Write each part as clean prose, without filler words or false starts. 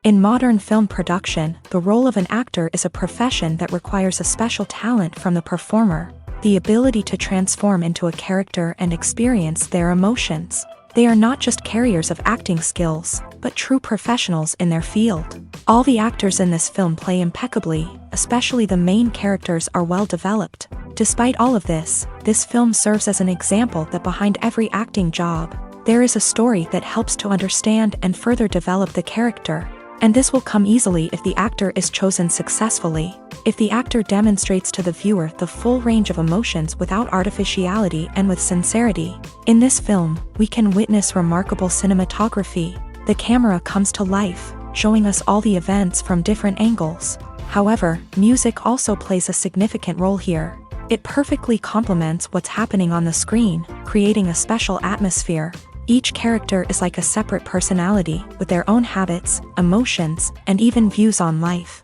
In modern film production, the role of an actor is a profession that requires a special talent from the performer, the ability to transform into a character and experience their emotions. They are not just carriers of acting skills, but true professionals in their field. All the actors in this film play impeccably, especially the main characters are well developed. Despite all of this film serves as an example that behind every acting job, there is a story that helps to understand and further develop the character. And this will come easily if the actor is chosen successfully. If the actor demonstrates to the viewer the full range of emotions without artificiality and with sincerity. In this film, we can witness remarkable cinematography. The camera comes to life, showing us all the events from different angles. However, music also plays a significant role here. It perfectly complements what's happening on the screen, creating a special atmosphere. Each character is like a separate personality, with their own habits, emotions, and even views on life.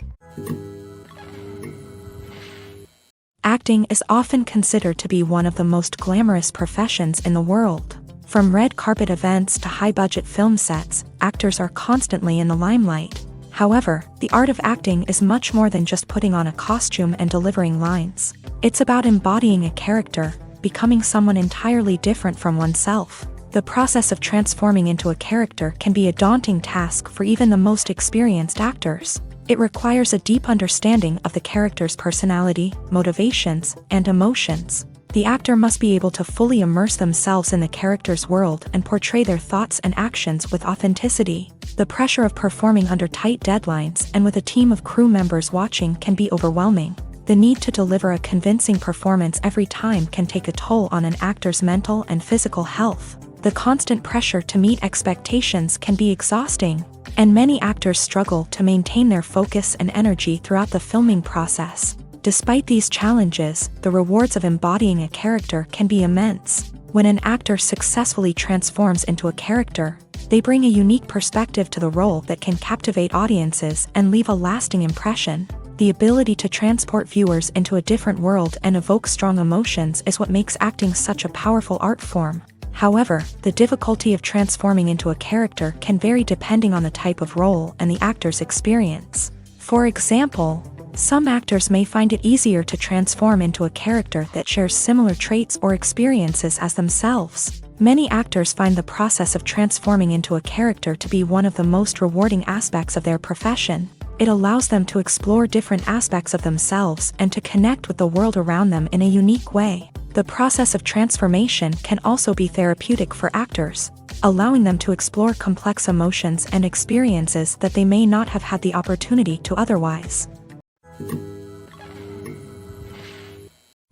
Acting is often considered to be one of the most glamorous professions in the world. From red carpet events to high-budget film sets, actors are constantly in the limelight. However, the art of acting is much more than just putting on a costume and delivering lines. It's about embodying a character, becoming someone entirely different from oneself. The process of transforming into a character can be a daunting task for even the most experienced actors. It requires a deep understanding of the character's personality, motivations, and emotions. The actor must be able to fully immerse themselves in the character's world and portray their thoughts and actions with authenticity. The pressure of performing under tight deadlines and with a team of crew members watching can be overwhelming. The need to deliver a convincing performance every time can take a toll on an actor's mental and physical health. The constant pressure to meet expectations can be exhausting, and many actors struggle to maintain their focus and energy throughout the filming process. Despite these challenges, the rewards of embodying a character can be immense. When an actor successfully transforms into a character, they bring a unique perspective to the role that can captivate audiences and leave a lasting impression. The ability to transport viewers into a different world and evoke strong emotions is what makes acting such a powerful art form. However, the difficulty of transforming into a character can vary depending on the type of role and the actor's experience. For example, some actors may find it easier to transform into a character that shares similar traits or experiences as themselves. Many actors find the process of transforming into a character to be one of the most rewarding aspects of their profession. It allows them to explore different aspects of themselves and to connect with the world around them in a unique way. The process of transformation can also be therapeutic for actors, allowing them to explore complex emotions and experiences that they may not have had the opportunity to otherwise.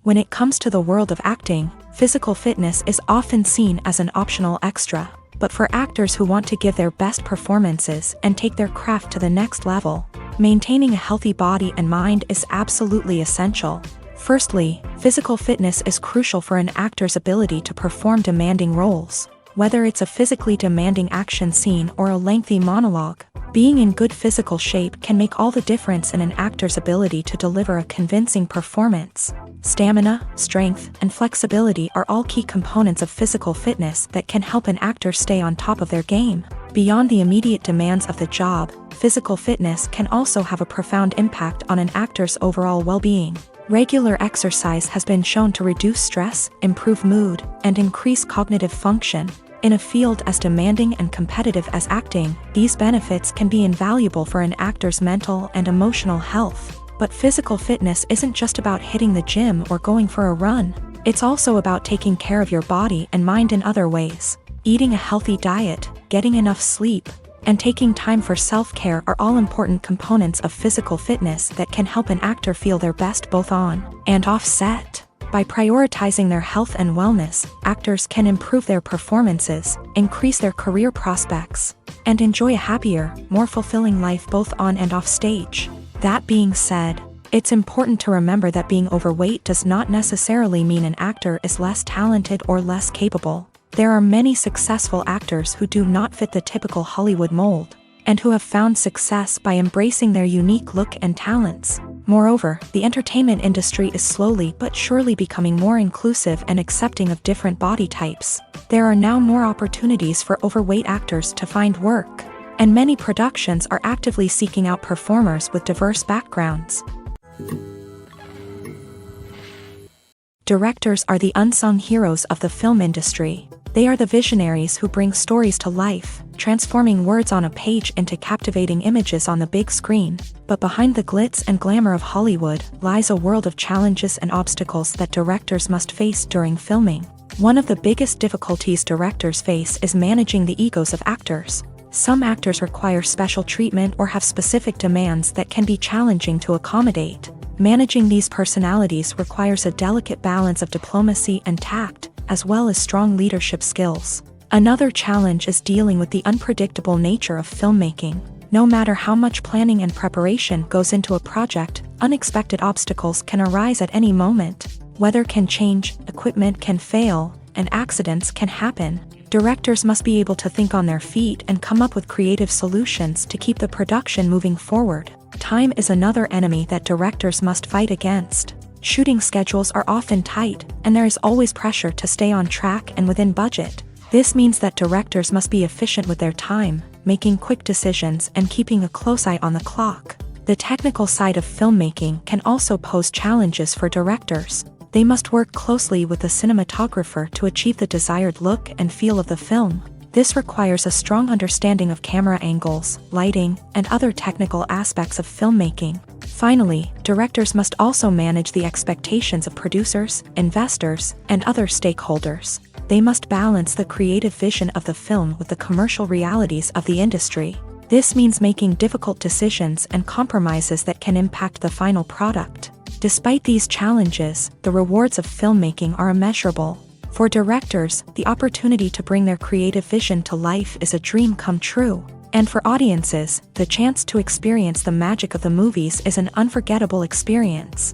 When it comes to the world of acting, physical fitness is often seen as an optional extra. But for actors who want to give their best performances and take their craft to the next level, maintaining a healthy body and mind is absolutely essential. Firstly, physical fitness is crucial for an actor's ability to perform demanding roles. Whether it's a physically demanding action scene or a lengthy monologue, being in good physical shape can make all the difference in an actor's ability to deliver a convincing performance. Stamina, strength, and flexibility are all key components of physical fitness that can help an actor stay on top of their game. Beyond the immediate demands of the job, physical fitness can also have a profound impact on an actor's overall well-being. Regular exercise has been shown to reduce stress, improve mood, and increase cognitive function. In a field as demanding and competitive as acting, these benefits can be invaluable for an actor's mental and emotional health. But physical fitness isn't just about hitting the gym or going for a run. It's also about taking care of your body and mind in other ways. Eating a healthy diet, getting enough sleep, and taking time for self-care are all important components of physical fitness that can help an actor feel their best both on and off set. By prioritizing their health and wellness, actors can improve their performances, increase their career prospects, and enjoy a happier, more fulfilling life both on and off stage. That being said, it's important to remember that being overweight does not necessarily mean an actor is less talented or less capable. There are many successful actors who do not fit the typical Hollywood mold, and who have found success by embracing their unique look and talents. Moreover, the entertainment industry is slowly but surely becoming more inclusive and accepting of different body types. There are now more opportunities for overweight actors to find work. and many productions are actively seeking out performers with diverse backgrounds. Directors are the unsung heroes of the film industry. They are the visionaries who bring stories to life, transforming words on a page into captivating images on the big screen. But behind the glitz and glamour of Hollywood lies a world of challenges and obstacles that directors must face during filming. One of the biggest difficulties directors face is managing the egos of actors. Some actors require special treatment or have specific demands that can be challenging to accommodate. Managing these personalities requires a delicate balance of diplomacy and tact, as well as strong leadership skills. Another challenge is dealing with the unpredictable nature of filmmaking. No matter how much planning and preparation goes into a project, unexpected obstacles can arise at any moment. Weather can change, equipment can fail, and accidents can happen. Directors must be able to think on their feet and come up with creative solutions to keep the production moving forward. Time is another enemy that directors must fight against. Shooting schedules are often tight, and there is always pressure to stay on track and within budget. This means that directors must be efficient with their time, making quick decisions and keeping a close eye on the clock. The technical side of filmmaking can also pose challenges for directors. They must work closely with the cinematographer to achieve the desired look and feel of the film. This requires a strong understanding of camera angles, lighting, and other technical aspects of filmmaking. Finally, directors must also manage the expectations of producers, investors, and other stakeholders. They must balance the creative vision of the film with the commercial realities of the industry. This means making difficult decisions and compromises that can impact the final product. Despite these challenges, the rewards of filmmaking are immeasurable. For directors, the opportunity to bring their creative vision to life is a dream come true. And for audiences, the chance to experience the magic of the movies is an unforgettable experience.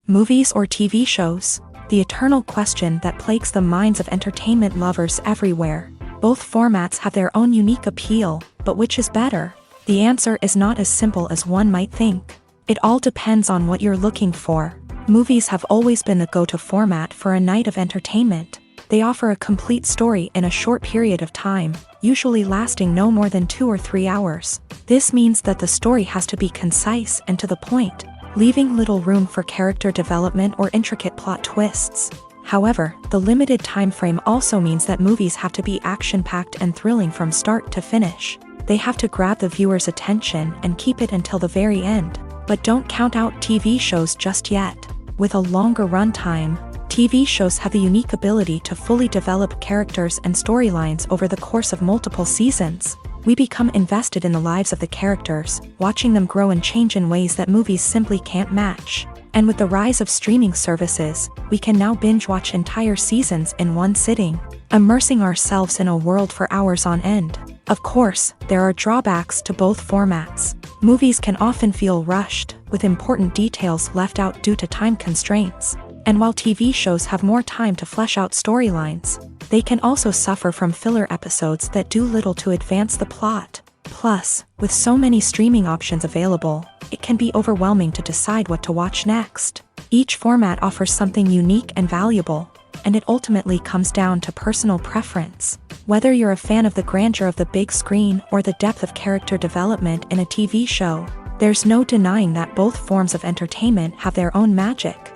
Movies or TV shows? The eternal question that plagues the minds of entertainment lovers everywhere. Both formats have their own unique appeal, but which is better? The answer is not as simple as one might think. It all depends on what you're looking for. Movies have always been the go-to format for a night of entertainment. They offer a complete story in a short period of time, usually lasting no more than 2 or 3 hours. This means that the story has to be concise and to the point, leaving little room for character development or intricate plot twists. However, the limited time frame also means that movies have to be action-packed and thrilling from start to finish. They have to grab the viewer's attention and keep it until the very end. But don't count out TV shows just yet. With a longer runtime, TV shows have the unique ability to fully develop characters and storylines over the course of multiple seasons. We become invested in the lives of the characters, watching them grow and change in ways that movies simply can't match. And with the rise of streaming services, we can now binge-watch entire seasons in one sitting, immersing ourselves in a world for hours on end. Of course, there are drawbacks to both formats. Movies can often feel rushed, with important details left out due to time constraints. And while TV shows have more time to flesh out storylines, they can also suffer from filler episodes that do little to advance the plot. Plus, with so many streaming options available, it can be overwhelming to decide what to watch next. Each format offers something unique and valuable, and it ultimately comes down to personal preference. Whether you're a fan of the grandeur of the big screen or the depth of character development in a TV show, there's no denying that both forms of entertainment have their own magic.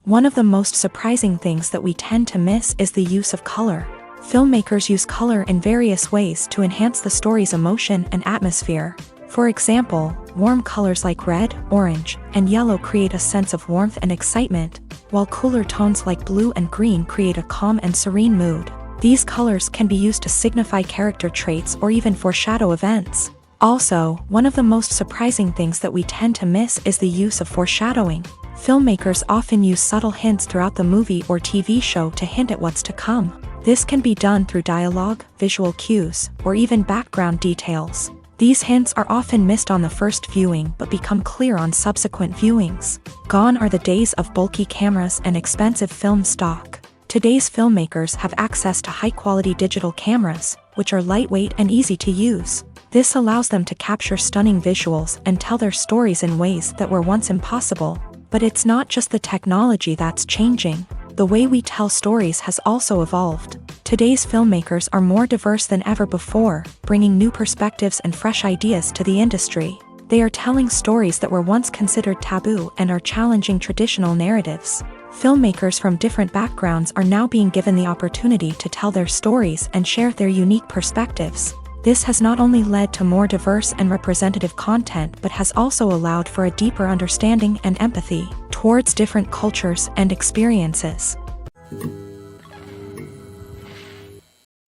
One of the most surprising things that we tend to miss is the use of color. Filmmakers use color in various ways to enhance the story's emotion and atmosphere. For example, warm colors like red, orange, and yellow create a sense of warmth and excitement, while cooler tones like blue and green create a calm and serene mood. These colors can be used to signify character traits or even foreshadow events. Also, one of the most surprising things that we tend to miss is the use of foreshadowing. Filmmakers often use subtle hints throughout the movie or TV show to hint at what's to come. This can be done through dialogue, visual cues, or even background details. These hints are often missed on the first viewing but become clear on subsequent viewings. Gone are the days of bulky cameras and expensive film stock. Today's filmmakers have access to high-quality digital cameras, which are lightweight and easy to use. This allows them to capture stunning visuals and tell their stories in ways that were once impossible. But it's not just the technology that's changing. the way we tell stories has also evolved. Today's filmmakers are more diverse than ever before, bringing new perspectives and fresh ideas to the industry. They are telling stories that were once considered taboo and are challenging traditional narratives. Filmmakers from different backgrounds are now being given the opportunity to tell their stories and share their unique perspectives. This has not only led to more diverse and representative content but has also allowed for a deeper understanding and empathy towards different cultures and experiences.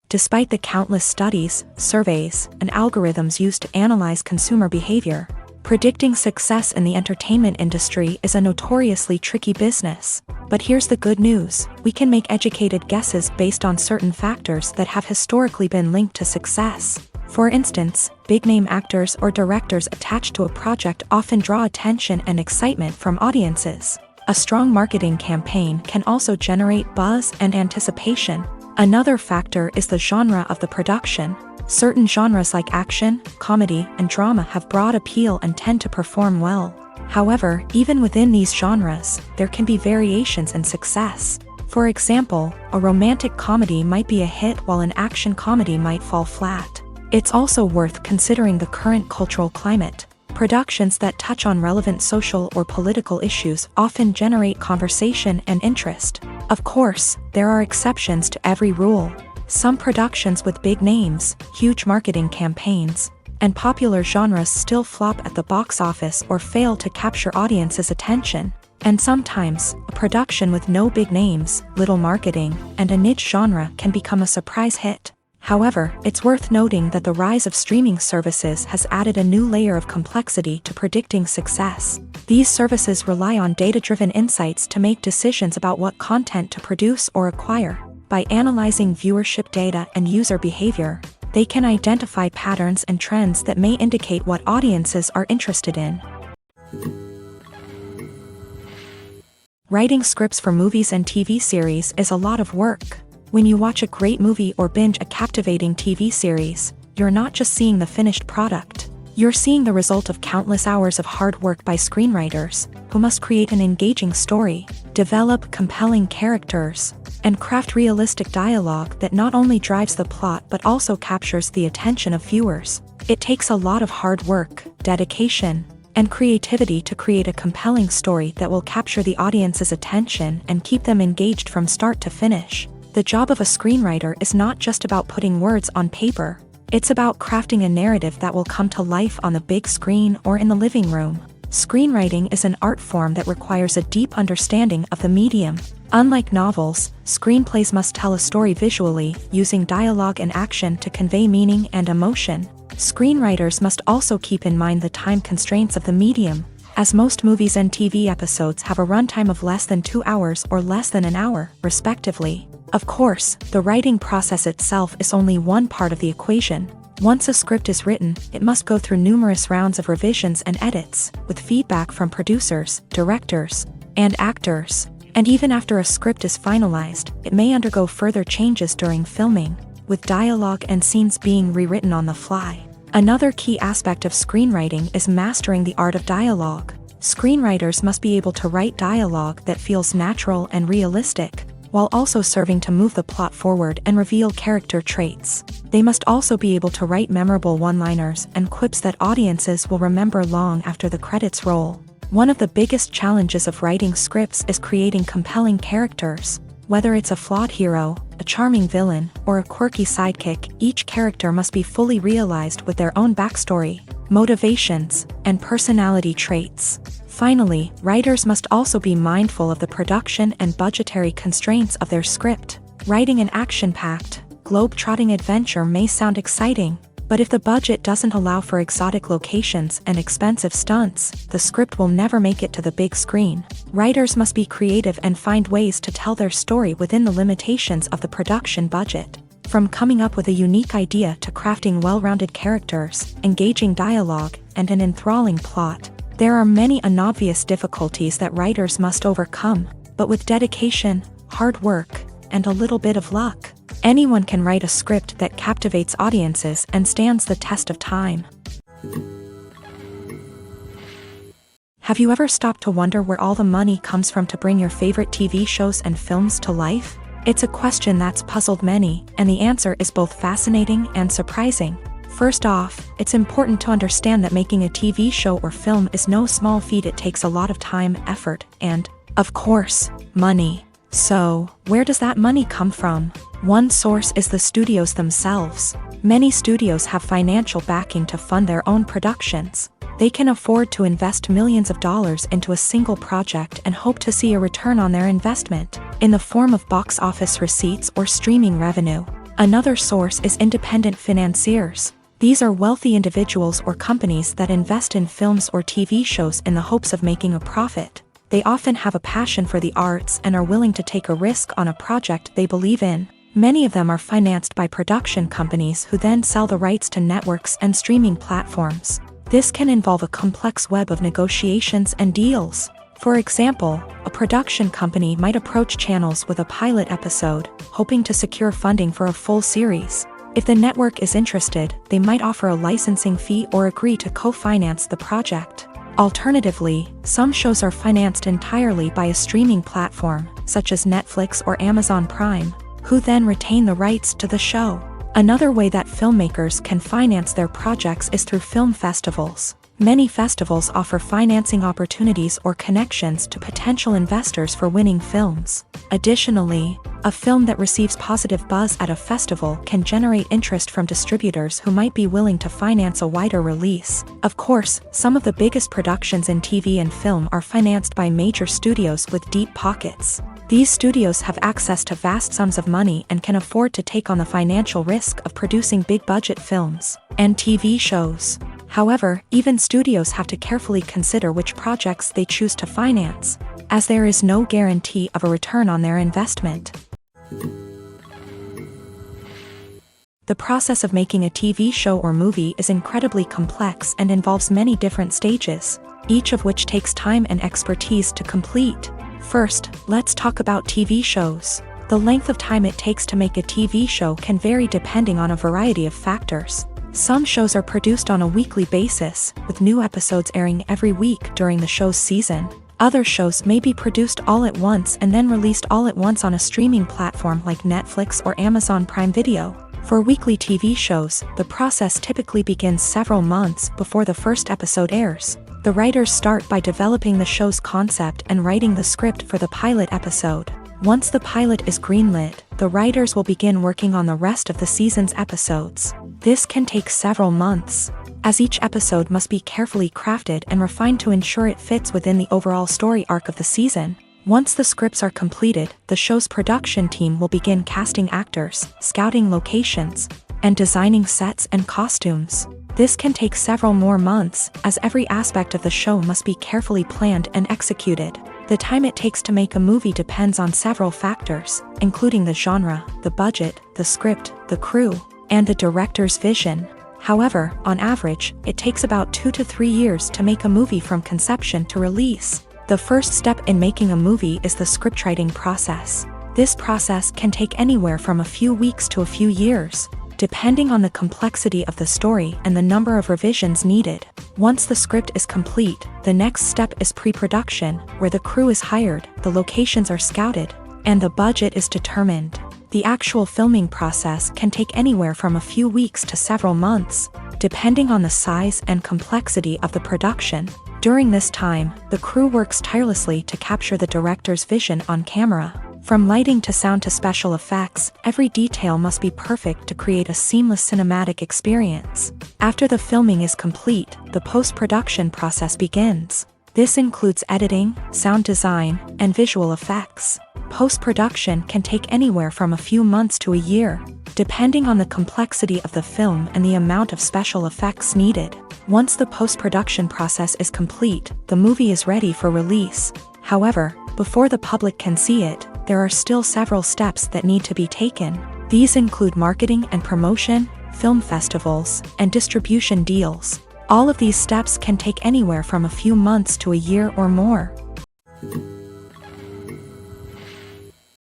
Despite the countless studies, surveys, and algorithms used to analyze consumer behavior, predicting success in the entertainment industry is a notoriously tricky business. But here's the good news: we can make educated guesses based on certain factors that have historically been linked to success. For instance, big-name actors or directors attached to a project often draw attention and excitement from audiences. A strong marketing campaign can also generate buzz and anticipation. Another factor is the genre of the production. Certain genres like action, comedy, and drama have broad appeal and tend to perform well. However, even within these genres, there can be variations in success. For example, a romantic comedy might be a hit while an action comedy might fall flat. It's also worth considering the current cultural climate. Productions that touch on relevant social or political issues often generate conversation and interest. Of course, there are exceptions to every rule. Some productions with big names, huge marketing campaigns, and popular genres still flop at the box office or fail to capture audiences' attention. And sometimes, a production with no big names, little marketing, and a niche genre can become a surprise hit. However, it's worth noting that the rise of streaming services has added a new layer of complexity to predicting success. These services rely on data-driven insights to make decisions about what content to produce or acquire. By analyzing viewership data and user behavior, they can identify patterns and trends that may indicate what audiences are interested in. Writing scripts for movies and TV series is a lot of work. When you watch a great movie or binge a captivating TV series, you're not just seeing the finished product. You're seeing the result of countless hours of hard work by screenwriters, who must create an engaging story, develop compelling characters, and craft realistic dialogue that not only drives the plot but also captures the attention of viewers. It takes a lot of hard work, dedication, and creativity to create a compelling story that will capture the audience's attention and keep them engaged from start to finish. The job of a screenwriter is not just about putting words on paper. It's about crafting a narrative that will come to life on the big screen or in the living room. Screenwriting is an art form that requires a deep understanding of the medium. Unlike novels, screenplays must tell a story visually, using dialogue and action to convey meaning and emotion. Screenwriters must also keep in mind the time constraints of the medium, as most movies and TV episodes have a runtime of less than 2 hours or less than an hour, respectively. Of course, the writing process itself is only one part of the equation. Once a script is written, it must go through numerous rounds of revisions and edits, with feedback from producers, directors, and actors. And even after a script is finalized, it may undergo further changes during filming, with dialogue and scenes being rewritten on the fly. Another key aspect of screenwriting is mastering the art of dialogue. Screenwriters must be able to write dialogue that feels natural and realistic, while also serving to move the plot forward and reveal character traits. They must also be able to write memorable one-liners and quips that audiences will remember long after the credits roll. One of the biggest challenges of writing scripts is creating compelling characters. Whether it's a flawed hero, a charming villain, or a quirky sidekick, each character must be fully realized with their own backstory, motivations, and personality traits. Finally, writers must also be mindful of the production and budgetary constraints of their script. Writing an action-packed, globe-trotting adventure may sound exciting, but if the budget doesn't allow for exotic locations and expensive stunts, the script will never make it to the big screen. Writers must be creative and find ways to tell their story within the limitations of the production budget. From coming up with a unique idea to crafting well-rounded characters, engaging dialogue, and an enthralling plot, there are many unobvious difficulties that writers must overcome, but with dedication, hard work, and a little bit of luck, anyone can write a script that captivates audiences and stands the test of time. Have you ever stopped to wonder where all the money comes from to bring your favorite TV shows and films to life? It's a question that's puzzled many, and the answer is both fascinating and surprising. First off, it's important to understand that making a TV show or film is no small feat. It takes a lot of time, effort, and, of course, money. So, where does that money come from? One source is the studios themselves. Many studios have financial backing to fund their own productions. They can afford to invest millions of dollars into a single project and hope to see a return on their investment, in the form of box office receipts or streaming revenue. Another source is independent financiers. These are wealthy individuals or companies that invest in films or TV shows in the hopes of making a profit. They often have a passion for the arts and are willing to take a risk on a project they believe in. Many of them are financed by production companies who then sell the rights to networks and streaming platforms. This can involve a complex web of negotiations and deals. For example, a production company might approach channels with a pilot episode, hoping to secure funding for a full series. If the network is interested, they might offer a licensing fee or agree to co-finance the project. Alternatively, some shows are financed entirely by a streaming platform, such as Netflix or Amazon Prime, who then retain the rights to the show. Another way that filmmakers can finance their projects is through film festivals. Many festivals offer financing opportunities or connections to potential investors for winning films. Additionally, a film that receives positive buzz at a festival can generate interest from distributors who might be willing to finance a wider release. Of course, some of the biggest productions in TV and film are financed by major studios with deep pockets. These studios have access to vast sums of money and can afford to take on the financial risk of producing big-budget films and TV shows. However, even studios have to carefully consider which projects they choose to finance, as there is no guarantee of a return on their investment. The process of making a TV show or movie is incredibly complex and involves many different stages, each of which takes time and expertise to complete. First, let's talk about TV shows. The length of time it takes to make a TV show can vary depending on a variety of factors. Some shows are produced on a weekly basis, with new episodes airing every week during the show's season. Other shows may be produced all at once and then released all at once on a streaming platform like Netflix or Amazon Prime Video. For weekly TV shows, the process typically begins several months before the first episode airs. The writers start by developing the show's concept and writing the script for the pilot episode. Once the pilot is greenlit, the writers will begin working on the rest of the season's episodes. This can take several months, as each episode must be carefully crafted and refined to ensure it fits within the overall story arc of the season. Once the scripts are completed, the show's production team will begin casting actors, scouting locations, and designing sets and costumes. This can take several more months, as every aspect of the show must be carefully planned and executed. The time it takes to make a movie depends on several factors, including the genre, the budget, the script, the crew, and the director's vision. However, on average, it takes about 2 to 3 years to make a movie from conception to release. The first step in making a movie is the scriptwriting process. This process can take anywhere from a few weeks to a few years, depending on the complexity of the story and the number of revisions needed. Once the script is complete, the next step is pre-production, where the crew is hired, the locations are scouted, and the budget is determined. The actual filming process can take anywhere from a few weeks to several months, depending on the size and complexity of the production. During this time, the crew works tirelessly to capture the director's vision on camera. From lighting to sound to special effects, every detail must be perfect to create a seamless cinematic experience. After the filming is complete, the post-production process begins. This includes editing, sound design, and visual effects. Post-production can take anywhere from a few months to a year, depending on the complexity of the film and the amount of special effects needed. Once the post-production process is complete, the movie is ready for release. However, before the public can see it, there are still several steps that need to be taken. These include marketing and promotion, film festivals, and distribution deals. All of these steps can take anywhere from a few months to a year or more.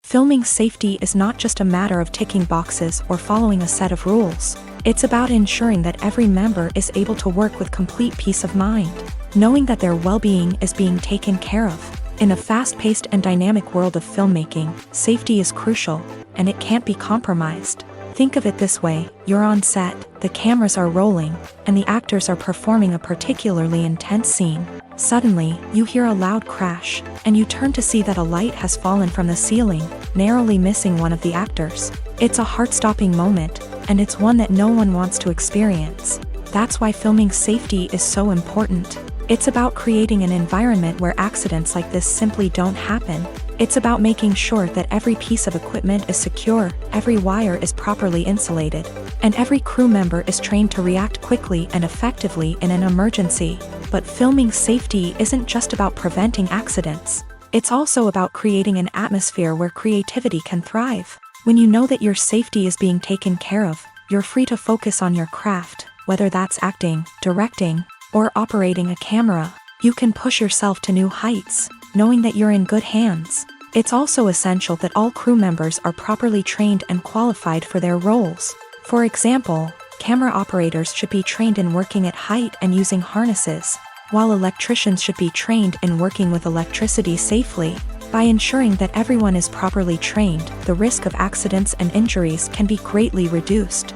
Filming safety is not just a matter of ticking boxes or following a set of rules. It's about ensuring that every member is able to work with complete peace of mind. knowing that their well-being is being taken care of. In a fast-paced and dynamic world of filmmaking, safety is crucial, and it can't be compromised. Think of it this way: you're on set, the cameras are rolling, and the actors are performing a particularly intense scene. Suddenly, you hear a loud crash, and you turn to see that a light has fallen from the ceiling, narrowly missing one of the actors. It's a heart-stopping moment, and it's one that no one wants to experience. That's why filming safety is so important. It's about creating an environment where accidents like this simply don't happen. It's about making sure that every piece of equipment is secure, every wire is properly insulated, and every crew member is trained to react quickly and effectively in an emergency. But filming safety isn't just about preventing accidents. It's also about creating an atmosphere where creativity can thrive. When you know that your safety is being taken care of, you're free to focus on your craft, whether that's acting, directing, or operating a camera. You can push yourself to new heights, knowing that you're in good hands. It's also essential that all crew members are properly trained and qualified for their roles. For example, camera operators should be trained in working at height and using harnesses, while electricians should be trained in working with electricity safely. By ensuring that everyone is properly trained, the risk of accidents and injuries can be greatly reduced.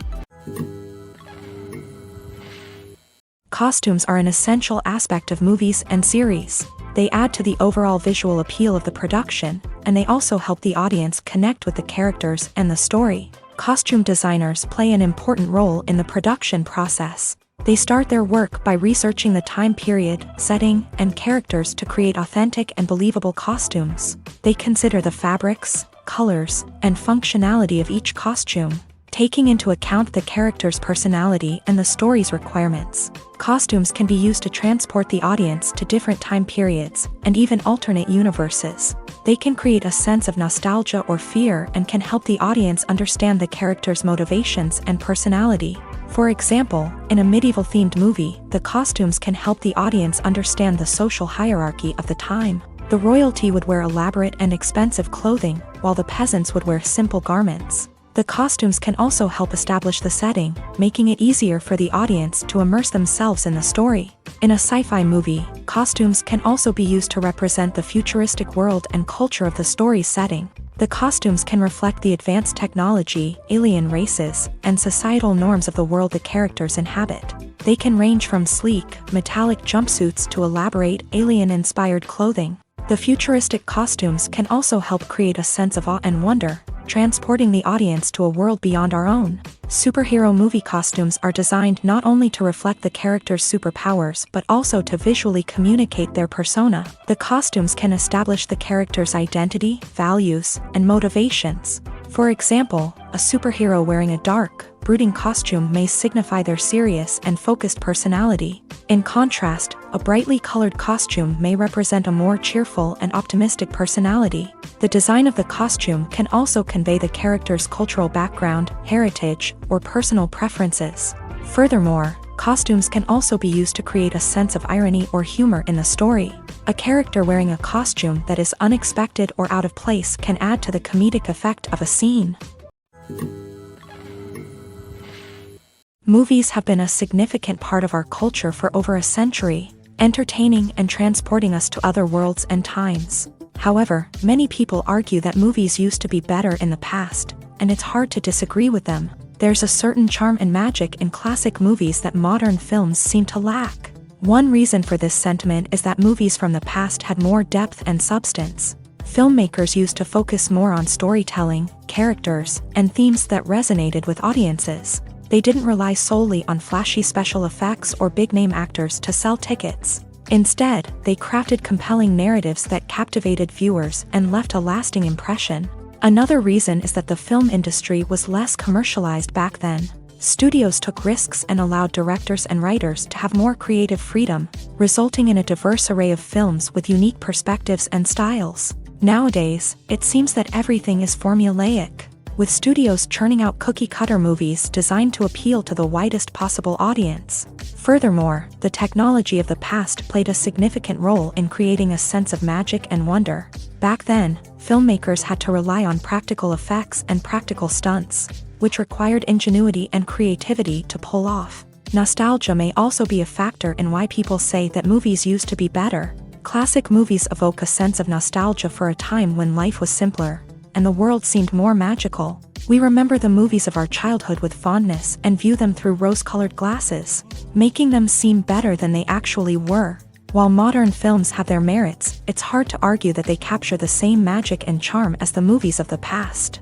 Costumes are an essential aspect of movies and series. They add to the overall visual appeal of the production, and they also help the audience connect with the characters and the story. Costume designers play an important role in the production process. They start their work by researching the time period, setting, and characters to create authentic and believable costumes. They consider the fabrics, colors, and functionality of each costume, taking into account the character's personality and the story's requirements. Costumes can be used to transport the audience to different time periods, and even alternate universes. They can create a sense of nostalgia or fear and can help the audience understand the character's motivations and personality. For example, in a medieval-themed movie, the costumes can help the audience understand the social hierarchy of the time. The royalty would wear elaborate and expensive clothing, while the peasants would wear simple garments. The costumes can also help establish the setting, making it easier for the audience to immerse themselves in the story. In a sci-fi movie, costumes can also be used to represent the futuristic world and culture of the story's setting. The costumes can reflect the advanced technology, alien races, and societal norms of the world the characters inhabit. They can range from sleek, metallic jumpsuits to elaborate, alien-inspired clothing. The futuristic costumes can also help create a sense of awe and wonder, transporting the audience to a world beyond our own. Superhero movie costumes are designed not only to reflect the character's superpowers but also to visually communicate their persona. The costumes can establish the character's identity, values, and motivations. For example, a superhero wearing a dark, brooding costume may signify their serious and focused personality. In contrast, a brightly colored costume may represent a more cheerful and optimistic personality. The design of the costume can also convey the character's cultural background, heritage, or personal preferences. Furthermore, costumes can also be used to create a sense of irony or humor in the story. A character wearing a costume that is unexpected or out of place can add to the comedic effect of a scene. Movies have been a significant part of our culture for over a century, entertaining and transporting us to other worlds and times. However, many people argue that movies used to be better in the past, and it's hard to disagree with them. There's a certain charm and magic in classic movies that modern films seem to lack. One reason for this sentiment is that movies from the past had more depth and substance. Filmmakers used to focus more on storytelling, characters, and themes that resonated with audiences. They didn't rely solely on flashy special effects or big-name actors to sell tickets. Instead, they crafted compelling narratives that captivated viewers and left a lasting impression. Another reason is that the film industry was less commercialized back then. Studios took risks and allowed directors and writers to have more creative freedom, resulting in a diverse array of films with unique perspectives and styles. Nowadays, it seems that everything is formulaic, with studios churning out cookie-cutter movies designed to appeal to the widest possible audience. Furthermore, the technology of the past played a significant role in creating a sense of magic and wonder. Back then, filmmakers had to rely on practical effects and practical stunts, which required ingenuity and creativity to pull off. Nostalgia may also be a factor in why people say that movies used to be better. Classic movies evoke a sense of nostalgia for a time when life was simpler, and the world seemed more magical. We remember the movies of our childhood with fondness and view them through rose-colored glasses, making them seem better than they actually were. While modern films have their merits, it's hard to argue that they capture the same magic and charm as the movies of the past.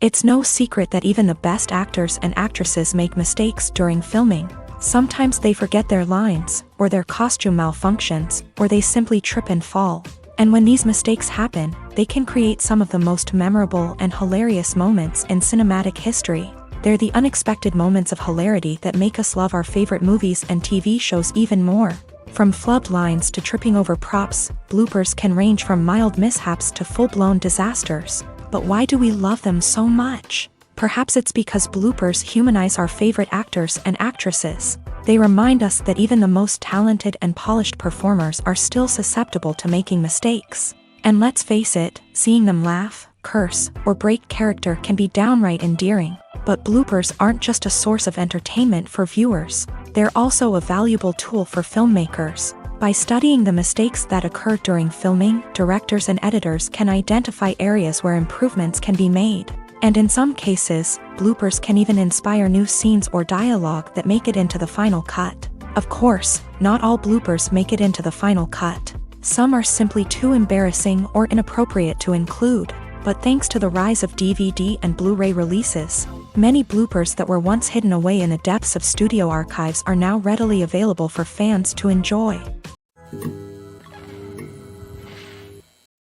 It's no secret that even the best actors and actresses make mistakes during filming. Sometimes they forget their lines, or their costume malfunctions, or they simply trip and fall. And when these mistakes happen, they can create some of the most memorable and hilarious moments in cinematic history. They're the unexpected moments of hilarity that make us love our favorite movies and TV shows even more. From flubbed lines to tripping over props, bloopers can range from mild mishaps to full-blown disasters. But why do we love them so much? Perhaps it's because bloopers humanize our favorite actors and actresses. They remind us that even the most talented and polished performers are still susceptible to making mistakes. And let's face it, seeing them laugh, curse, or break character can be downright endearing. But bloopers aren't just a source of entertainment for viewers. They're also a valuable tool for filmmakers. By studying the mistakes that occur during filming, directors and editors can identify areas where improvements can be made. And in some cases, bloopers can even inspire new scenes or dialogue that make it into the final cut. Of course, not all bloopers make it into the final cut. Some are simply too embarrassing or inappropriate to include. But thanks to the rise of DVD and Blu-ray releases, many bloopers that were once hidden away in the depths of studio archives are now readily available for fans to enjoy.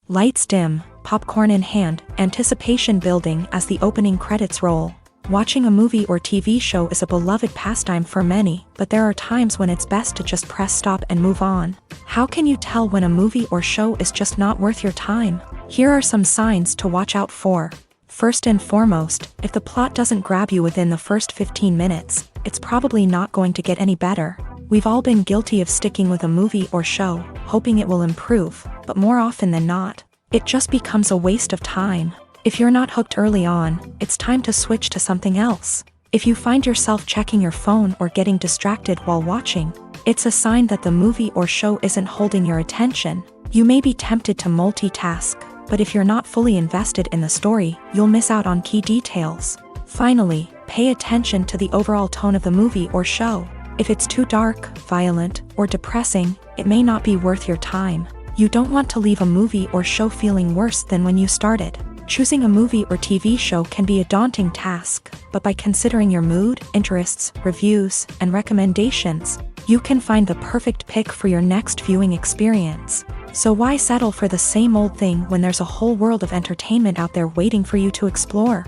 Lights dim, popcorn in hand, anticipation building as the opening credits roll. Watching a movie or TV show is a beloved pastime for many, but there are times when it's best to just press stop and move on. How can you tell when a movie or show is just not worth your time? Here are some signs to watch out for. First and foremost, if the plot doesn't grab you within the first 15 minutes, it's probably not going to get any better. We've all been guilty of sticking with a movie or show, hoping it will improve, but more often than not, it just becomes a waste of time. If you're not hooked early on, it's time to switch to something else. If you find yourself checking your phone or getting distracted while watching, it's a sign that the movie or show isn't holding your attention. You may be tempted to multitask, but if you're not fully invested in the story, you'll miss out on key details. Finally, pay attention to the overall tone of the movie or show. If it's too dark, violent, or depressing, it may not be worth your time. You don't want to leave a movie or show feeling worse than when you started. Choosing a movie or TV show can be a daunting task, but by considering your mood, interests, reviews, and recommendations, you can find the perfect pick for your next viewing experience. So why settle for the same old thing when there's a whole world of entertainment out there waiting for you to explore?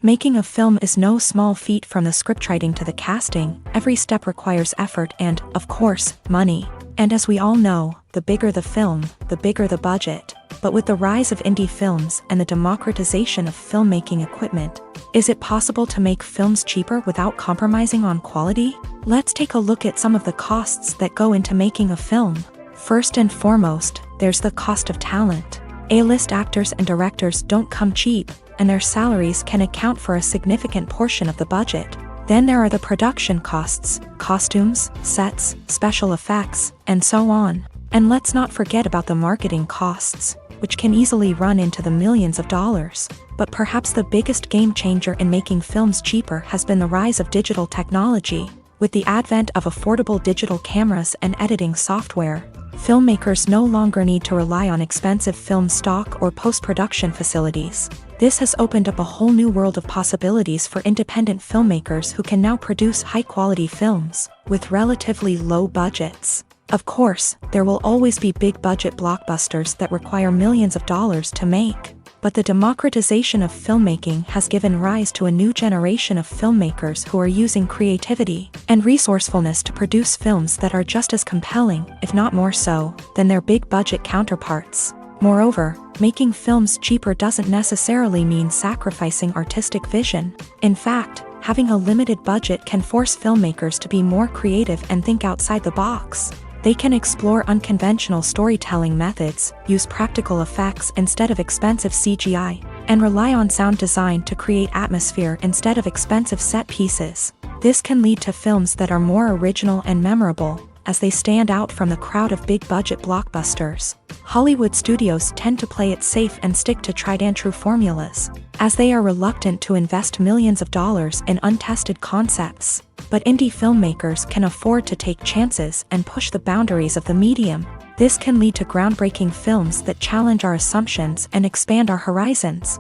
Making a film is no small feat. From the scriptwriting to the casting, every step requires effort and, of course, money. And as we all know, the bigger the film, the bigger the budget. But with the rise of indie films and the democratization of filmmaking equipment, is it possible to make films cheaper without compromising on quality? Let's take a look at some of the costs that go into making a film. First and foremost, there's the cost of talent. A-list actors and directors don't come cheap, and their salaries can account for a significant portion of the budget. Then there are the production costs, costumes, sets, special effects, and so on. And let's not forget about the marketing costs, which can easily run into the millions of dollars. But perhaps the biggest game changer in making films cheaper has been the rise of digital technology. With the advent of affordable digital cameras and editing software, filmmakers no longer need to rely on expensive film stock or post-production facilities. This has opened up a whole new world of possibilities for independent filmmakers who can now produce high-quality films with relatively low budgets. Of course, there will always be big-budget blockbusters that require millions of dollars to make. But the democratization of filmmaking has given rise to a new generation of filmmakers who are using creativity and resourcefulness to produce films that are just as compelling, if not more so, than their big-budget counterparts. Moreover, making films cheaper doesn't necessarily mean sacrificing artistic vision. In fact, having a limited budget can force filmmakers to be more creative and think outside the box. They can explore unconventional storytelling methods, use practical effects instead of expensive CGI, and rely on sound design to create atmosphere instead of expensive set pieces. This can lead to films that are more original and memorable, as they stand out from the crowd of big-budget blockbusters. Hollywood studios tend to play it safe and stick to tried-and-true formulas, as they are reluctant to invest millions of dollars in untested concepts. But indie filmmakers can afford to take chances and push the boundaries of the medium. This can lead to groundbreaking films that challenge our assumptions and expand our horizons.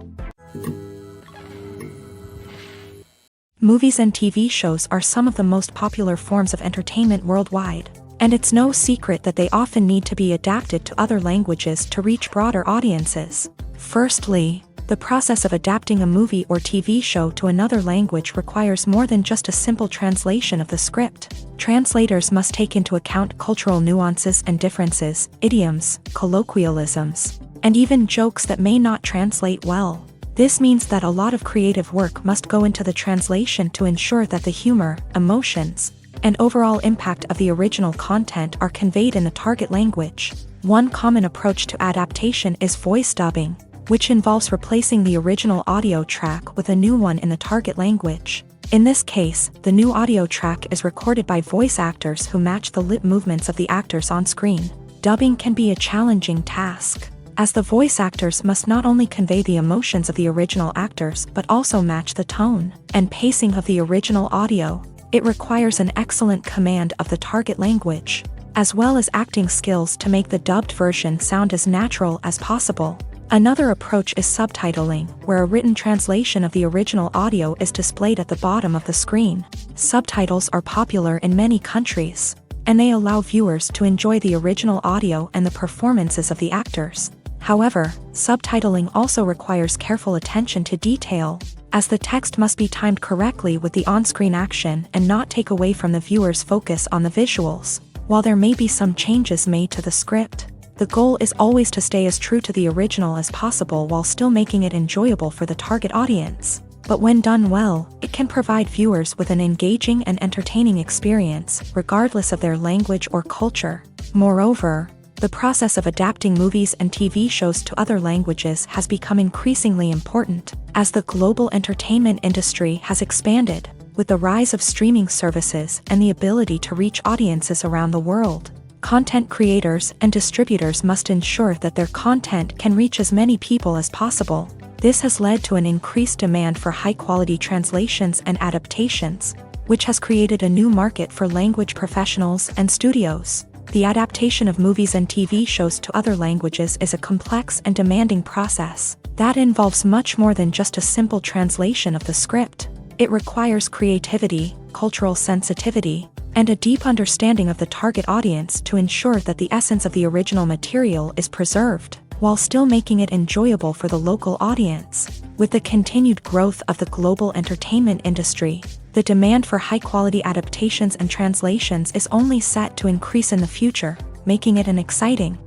Movies and TV shows are some of the most popular forms of entertainment worldwide, and it's no secret that they often need to be adapted to other languages to reach broader audiences. Firstly, the process of adapting a movie or TV show to another language requires more than just a simple translation of the script. Translators must take into account cultural nuances and differences, idioms, colloquialisms, and even jokes that may not translate well. This means that a lot of creative work must go into the translation to ensure that the humor, emotions, and overall impact of the original content are conveyed in the target language. One common approach to adaptation is voice dubbing, which involves replacing the original audio track with a new one in the target language. In this case, the new audio track is recorded by voice actors who match the lip movements of the actors on screen. Dubbing can be a challenging task, as the voice actors must not only convey the emotions of the original actors but also match the tone and pacing of the original audio. It requires an excellent command of the target language, as well as acting skills to make the dubbed version sound as natural as possible. Another approach is subtitling, where a written translation of the original audio is displayed at the bottom of the screen. Subtitles are popular in many countries, and they allow viewers to enjoy the original audio and the performances of the actors. However, subtitling also requires careful attention to detail, as the text must be timed correctly with the on-screen action and not take away from the viewer's focus on the visuals. While there may be some changes made to the script, the goal is always to stay as true to the original as possible while still making it enjoyable for the target audience. But when done well, it can provide viewers with an engaging and entertaining experience, regardless of their language or culture. Moreover, the process of adapting movies and TV shows to other languages has become increasingly important, as the global entertainment industry has expanded, with the rise of streaming services and the ability to reach audiences around the world. Content creators and distributors must ensure that their content can reach as many people as possible. This has led to an increased demand for high-quality translations and adaptations, which has created a new market for language professionals and studios. The adaptation of movies and TV shows to other languages is a complex and demanding process that involves much more than just a simple translation of the script. It requires creativity, cultural sensitivity, and a deep understanding of the target audience to ensure that the essence of the original material is preserved, while still making it enjoyable for the local audience. With the continued growth of the global entertainment industry, the demand for high-quality adaptations and translations is only set to increase in the future, making it an exciting.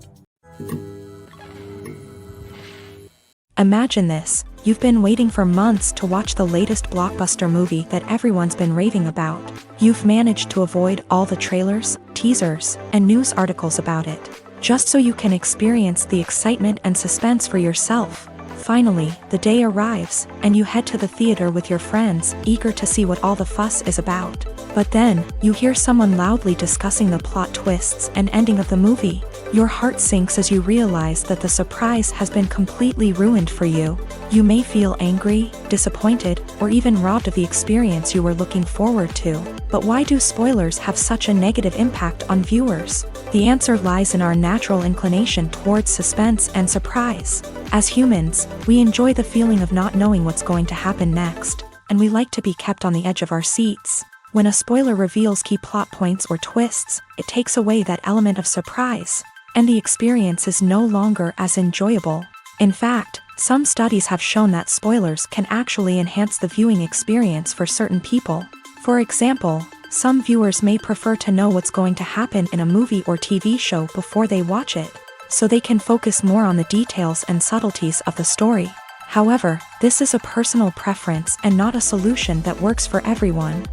Imagine this: you've been waiting for months to watch the latest blockbuster movie that everyone's been raving about. You've managed to avoid all the trailers, teasers, and news articles about it, just so you can experience the excitement and suspense for yourself. Finally, the day arrives, and you head to the theater with your friends, eager to see what all the fuss is about. But then, you hear someone loudly discussing the plot twists and ending of the movie. Your heart sinks as you realize that the surprise has been completely ruined for you. You may feel angry, disappointed, or even robbed of the experience you were looking forward to. But why do spoilers have such a negative impact on viewers? The answer lies in our natural inclination towards suspense and surprise. As humans, we enjoy the feeling of not knowing what's going to happen next, and we like to be kept on the edge of our seats. When a spoiler reveals key plot points or twists, it takes away that element of surprise, and the experience is no longer as enjoyable. In fact, some studies have shown that spoilers can actually enhance the viewing experience for certain people. For example, some viewers may prefer to know what's going to happen in a movie or TV show before they watch it, so they can focus more on the details and subtleties of the story. However, this is a personal preference and not a solution that works for everyone.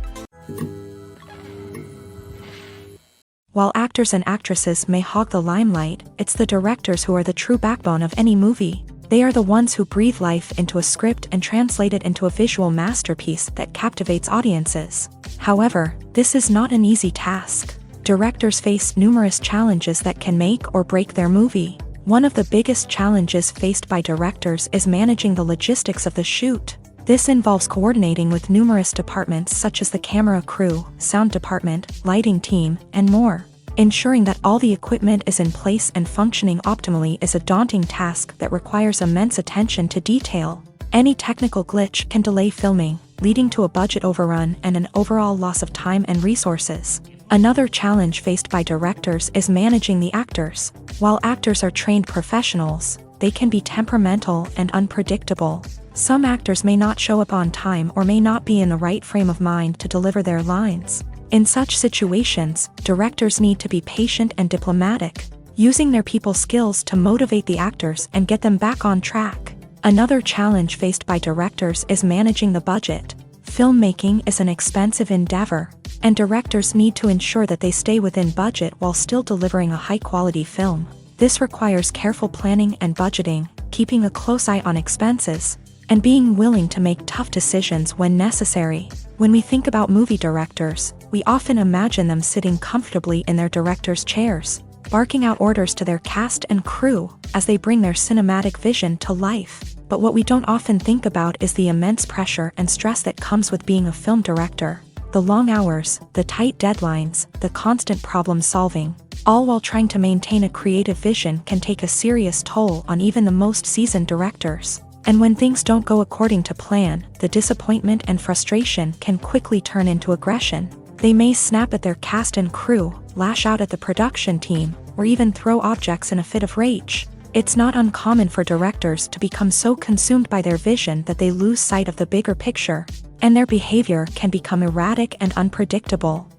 While actors and actresses may hog the limelight, it's the directors who are the true backbone of any movie. They are the ones who breathe life into a script and translate it into a visual masterpiece that captivates audiences. However, this is not an easy task. Directors face numerous challenges that can make or break their movie. One of the biggest challenges faced by directors is managing the logistics of the shoot. This involves coordinating with numerous departments such as the camera crew, sound department, lighting team, and more. Ensuring that all the equipment is in place and functioning optimally is a daunting task that requires immense attention to detail. Any technical glitch can delay filming, leading to a budget overrun and an overall loss of time and resources. Another challenge faced by directors is managing the actors. While actors are trained professionals, they can be temperamental and unpredictable. Some actors may not show up on time or may not be in the right frame of mind to deliver their lines. In such situations, directors need to be patient and diplomatic, using their people skills to motivate the actors and get them back on track. Another challenge faced by directors is managing the budget. Filmmaking is an expensive endeavor, and directors need to ensure that they stay within budget while still delivering a high-quality film. This requires careful planning and budgeting, keeping a close eye on expenses, and being willing to make tough decisions when necessary. When we think about movie directors, we often imagine them sitting comfortably in their director's chairs, barking out orders to their cast and crew as they bring their cinematic vision to life. But what we don't often think about is the immense pressure and stress that comes with being a film director. The long hours, the tight deadlines, the constant problem solving, all while trying to maintain a creative vision can take a serious toll on even the most seasoned directors. And when things don't go according to plan, the disappointment and frustration can quickly turn into aggression. They may snap at their cast and crew, lash out at the production team, or even throw objects in a fit of rage. It's not uncommon for directors to become so consumed by their vision that they lose sight of the bigger picture, and their behavior can become erratic and unpredictable.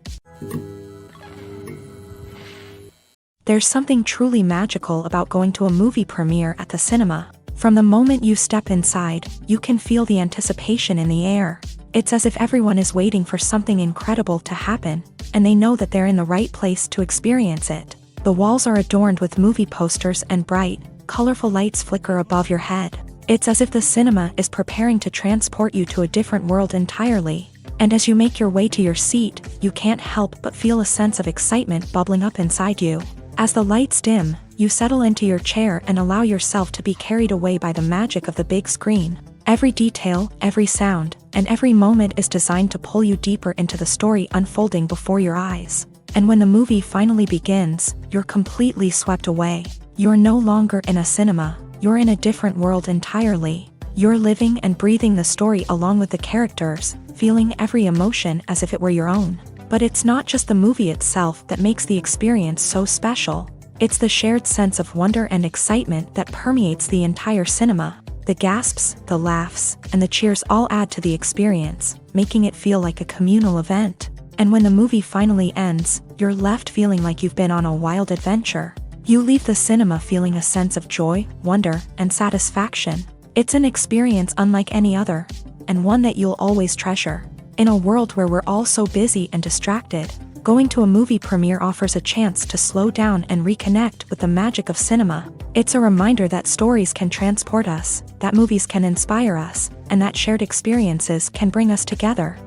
There's something truly magical about going to a movie premiere at the cinema. From the moment you step inside, you can feel the anticipation in the air. It's as if everyone is waiting for something incredible to happen, and they know that they're in the right place to experience it. The walls are adorned with movie posters and bright, colorful lights flicker above your head. It's as if the cinema is preparing to transport you to a different world entirely. And as you make your way to your seat, you can't help but feel a sense of excitement bubbling up inside you. As the lights dim, you settle into your chair and allow yourself to be carried away by the magic of the big screen. Every detail, every sound, and every moment is designed to pull you deeper into the story unfolding before your eyes. And when the movie finally begins, you're completely swept away. You're no longer in a cinema, you're in a different world entirely. You're living and breathing the story along with the characters, feeling every emotion as if it were your own. But it's not just the movie itself that makes the experience so special. It's the shared sense of wonder and excitement that permeates the entire cinema. The gasps, the laughs, and the cheers all add to the experience, making it feel like a communal event. And when the movie finally ends, you're left feeling like you've been on a wild adventure. You leave the cinema feeling a sense of joy, wonder, and satisfaction. It's an experience unlike any other, and one that you'll always treasure. In a world where we're all so busy and distracted, going to a movie premiere offers a chance to slow down and reconnect with the magic of cinema. It's a reminder that stories can transport us, that movies can inspire us, and that shared experiences can bring us together.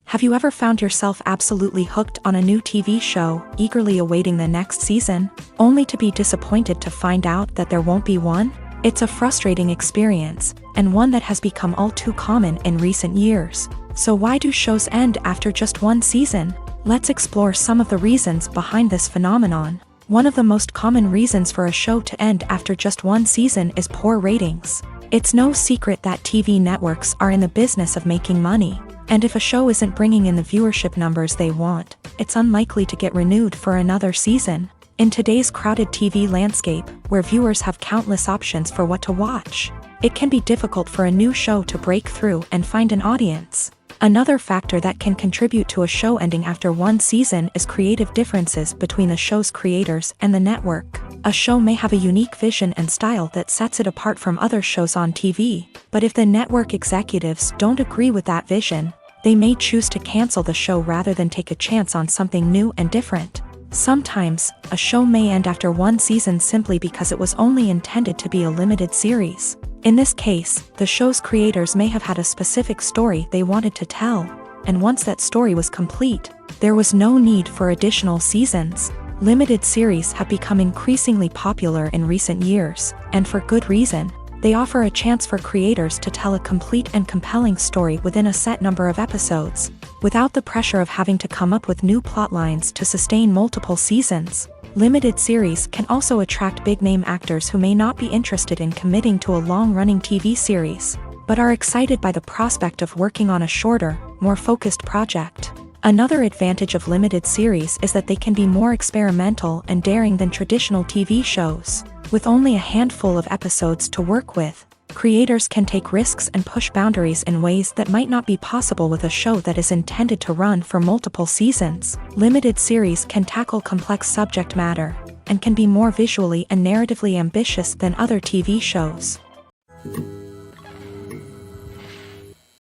Have you ever found yourself absolutely hooked on a new TV show, eagerly awaiting the next season, only to be disappointed to find out that there won't be one? It's a frustrating experience, and one that has become all too common in recent years. So why do shows end after just one season? Let's explore some of the reasons behind this phenomenon. One of the most common reasons for a show to end after just one season is poor ratings. It's no secret that TV networks are in the business of making money. And if a show isn't bringing in the viewership numbers they want, it's unlikely to get renewed for another season. In today's crowded TV landscape, where viewers have countless options for what to watch, it can be difficult for a new show to break through and find an audience. Another factor that can contribute to a show ending after one season is creative differences between the show's creators and the network. A show may have a unique vision and style that sets it apart from other shows on TV, but if the network executives don't agree with that vision, they may choose to cancel the show rather than take a chance on something new and different. Sometimes, a show may end after one season simply because it was only intended to be a limited series. In this case, the show's creators may have had a specific story they wanted to tell, and once that story was complete, there was no need for additional seasons. Limited series have become increasingly popular in recent years, and for good reason. They offer a chance for creators to tell a complete and compelling story within a set number of episodes, without the pressure of having to come up with new plotlines to sustain multiple seasons. Limited series can also attract big-name actors who may not be interested in committing to a long-running TV series, but are excited by the prospect of working on a shorter, more focused project. Another advantage of limited series is that they can be more experimental and daring than traditional TV shows. With only a handful of episodes to work with, creators can take risks and push boundaries in ways that might not be possible with a show that is intended to run for multiple seasons. Limited series can tackle complex subject matter, and can be more visually and narratively ambitious than other TV shows.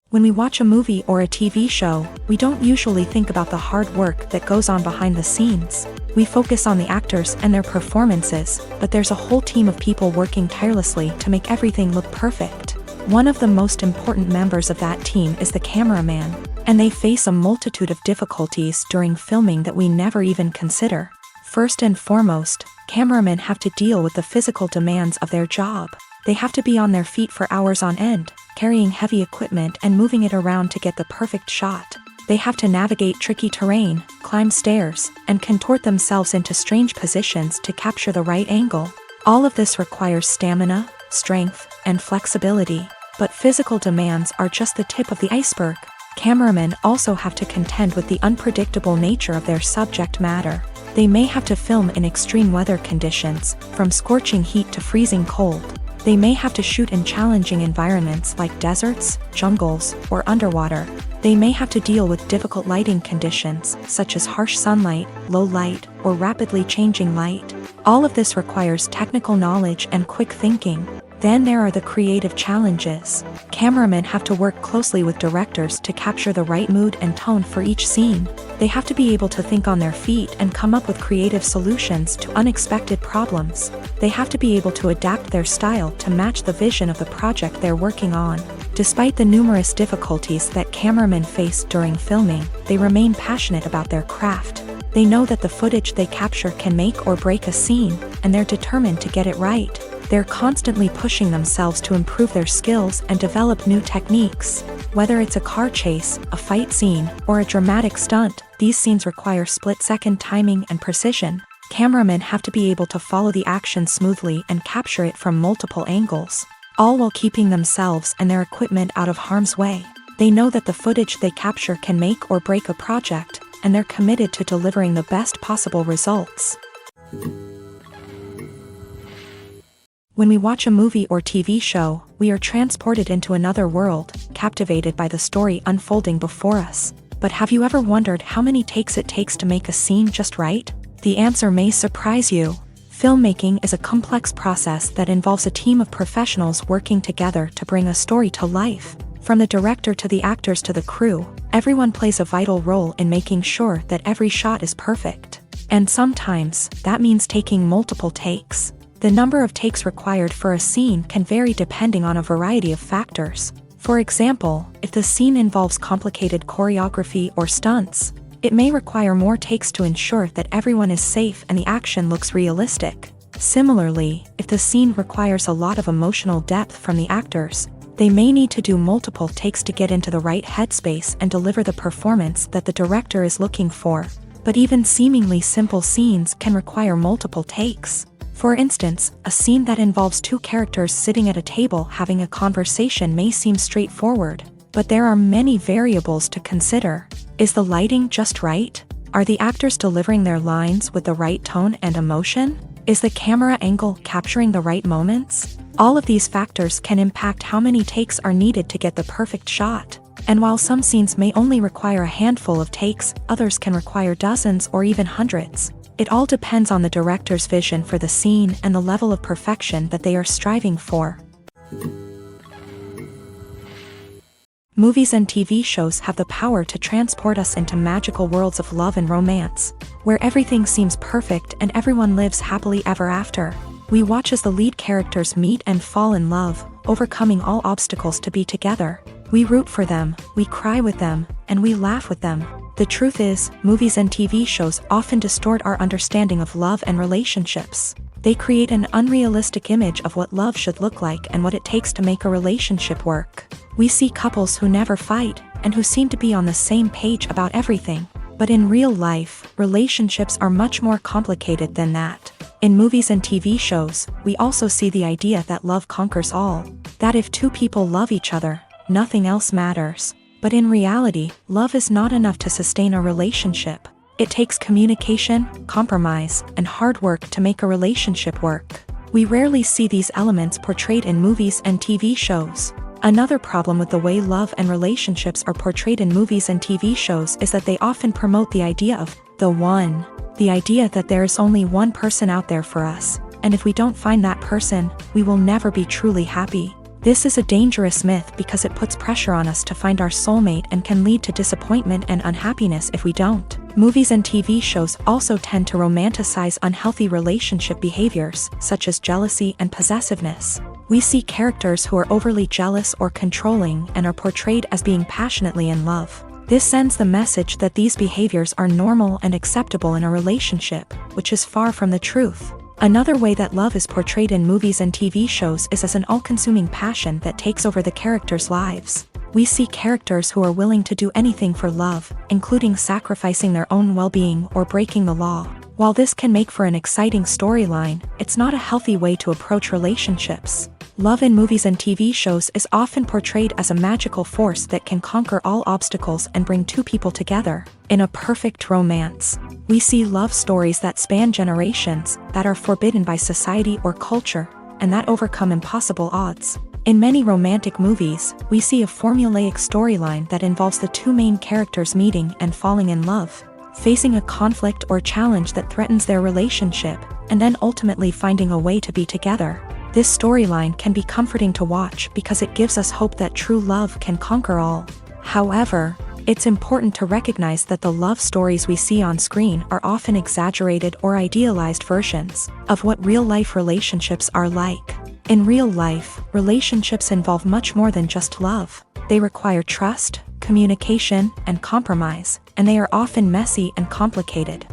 When we watch a movie or a TV show, we don't usually think about the hard work that goes on behind the scenes. We focus on the actors and their performances, but there's a whole team of people working tirelessly to make everything look perfect. One of the most important members of that team is the cameraman, and they face a multitude of difficulties during filming that we never even consider. First and foremost, cameramen have to deal with the physical demands of their job. They have to be on their feet for hours on end, carrying heavy equipment and moving it around to get the perfect shot. They have to navigate tricky terrain, climb stairs, and contort themselves into strange positions to capture the right angle. All of this requires stamina, strength, and flexibility. But physical demands are just the tip of the iceberg. Cameramen also have to contend with the unpredictable nature of their subject matter. They may have to film in extreme weather conditions, from scorching heat to freezing cold. They may have to shoot in challenging environments like deserts, jungles, or underwater. They may have to deal with difficult lighting conditions, such as harsh sunlight, low light, or rapidly changing light. All of this requires technical knowledge and quick thinking. Then there are the creative challenges. Cameramen have to work closely with directors to capture the right mood and tone for each scene. They have to be able to think on their feet and come up with creative solutions to unexpected problems. They have to be able to adapt their style to match the vision of the project they're working on. Despite the numerous difficulties that cameramen face during filming, they remain passionate about their craft. They know that the footage they capture can make or break a scene, and they're determined to get it right. They're constantly pushing themselves to improve their skills and develop new techniques. Whether it's a car chase, a fight scene, or a dramatic stunt, these scenes require split-second timing and precision. Cameramen have to be able to follow the action smoothly and capture it from multiple angles, all while keeping themselves and their equipment out of harm's way. They know that the footage they capture can make or break a project, and they're committed to delivering the best possible results. When we watch a movie or TV show, we are transported into another world, captivated by the story unfolding before us. But have you ever wondered how many takes it takes to make a scene just right? The answer may surprise you. Filmmaking is a complex process that involves a team of professionals working together to bring a story to life. From the director to the actors to the crew, everyone plays a vital role in making sure that every shot is perfect. And sometimes, that means taking multiple takes. The number of takes required for a scene can vary depending on a variety of factors. For example, if the scene involves complicated choreography or stunts, it may require more takes to ensure that everyone is safe and the action looks realistic. Similarly, if the scene requires a lot of emotional depth from the actors, they may need to do multiple takes to get into the right headspace and deliver the performance that the director is looking for. But even seemingly simple scenes can require multiple takes. For instance, a scene that involves two characters sitting at a table having a conversation may seem straightforward, but there are many variables to consider. Is the lighting just right? Are the actors delivering their lines with the right tone and emotion? Is the camera angle capturing the right moments? All of these factors can impact how many takes are needed to get the perfect shot. And while some scenes may only require a handful of takes, others can require dozens or even hundreds. It all depends on the director's vision for the scene and the level of perfection that they are striving for. Movies and TV shows have the power to transport us into magical worlds of love and romance, where everything seems perfect and everyone lives happily ever after. We watch as the lead characters meet and fall in love, overcoming all obstacles to be together. We root for them, we cry with them, and we laugh with them. The truth is, movies and TV shows often distort our understanding of love and relationships. They create an unrealistic image of what love should look like and what it takes to make a relationship work. We see couples who never fight, and who seem to be on the same page about everything. But in real life, relationships are much more complicated than that. In movies and TV shows, we also see the idea that love conquers all. That if two people love each other, nothing else matters. But in reality, love is not enough to sustain a relationship. It takes communication, compromise, and hard work to make a relationship work. We rarely see these elements portrayed in movies and TV shows. Another problem with the way love and relationships are portrayed in movies and TV shows is that they often promote the idea of the one. The idea that there is only one person out there for us, and if we don't find that person, we will never be truly happy. This is a dangerous myth because it puts pressure on us to find our soulmate and can lead to disappointment and unhappiness if we don't. Movies and TV shows also tend to romanticize unhealthy relationship behaviors, such as jealousy and possessiveness. We see characters who are overly jealous or controlling and are portrayed as being passionately in love. This sends the message that these behaviors are normal and acceptable in a relationship, which is far from the truth. Another way that love is portrayed in movies and TV shows is as an all-consuming passion that takes over the characters' lives. We see characters who are willing to do anything for love, including sacrificing their own well-being or breaking the law. While this can make for an exciting storyline, it's not a healthy way to approach relationships. Love in movies and TV shows is often portrayed as a magical force that can conquer all obstacles and bring two people together. In a perfect romance, we see love stories that span generations, that are forbidden by society or culture, and that overcome impossible odds. In many romantic movies, we see a formulaic storyline that involves the two main characters meeting and falling in love, facing a conflict or challenge that threatens their relationship, and then ultimately finding a way to be together. This storyline can be comforting to watch because it gives us hope that true love can conquer all. However, it's important to recognize that the love stories we see on screen are often exaggerated or idealized versions of what real-life relationships are like. In real life, relationships involve much more than just love. They require trust, communication, and compromise, and they are often messy and complicated.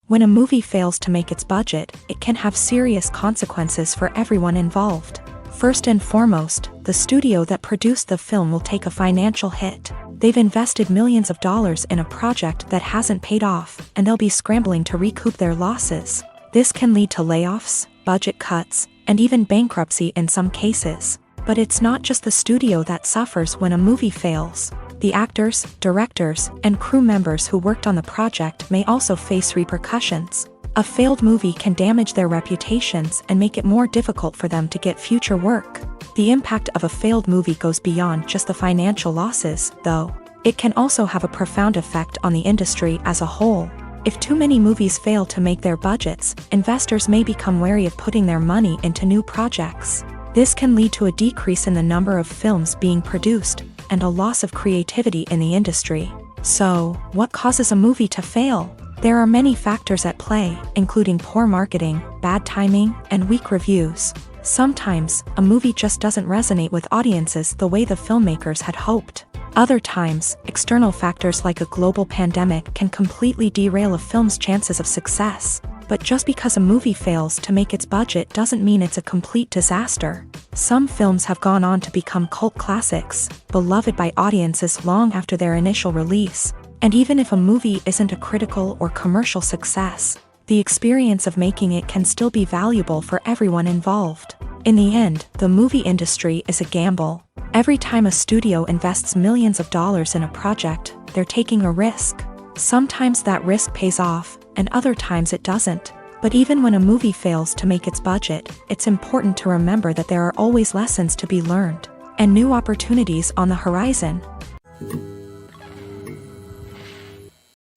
When a movie fails to make its budget, it can have serious consequences for everyone involved. First and foremost, the studio that produced the film will take a financial hit. They've invested millions of dollars in a project that hasn't paid off, and they'll be scrambling to recoup their losses. This can lead to layoffs, budget cuts, and even bankruptcy in some cases. But it's not just the studio that suffers when a movie fails. The actors, directors, and crew members who worked on the project may also face repercussions. A failed movie can damage their reputations and make it more difficult for them to get future work. The impact of a failed movie goes beyond just the financial losses, though. It can also have a profound effect on the industry as a whole. If too many movies fail to make their budgets, investors may become wary of putting their money into new projects. This can lead to a decrease in the number of films being produced, and a loss of creativity in the industry. So, what causes a movie to fail? There are many factors at play, including poor marketing, bad timing, and weak reviews. Sometimes, a movie just doesn't resonate with audiences the way the filmmakers had hoped. Other times, external factors like a global pandemic can completely derail a film's chances of success. But just because a movie fails to make its budget doesn't mean it's a complete disaster. Some films have gone on to become cult classics, beloved by audiences long after their initial release. And even if a movie isn't a critical or commercial success, the experience of making it can still be valuable for everyone involved. In the end, the movie industry is a gamble. Every time a studio invests millions of dollars in a project, they're taking a risk. Sometimes that risk pays off, and other times it doesn't. But even when a movie fails to make its budget, it's important to remember that there are always lessons to be learned, and new opportunities on the horizon.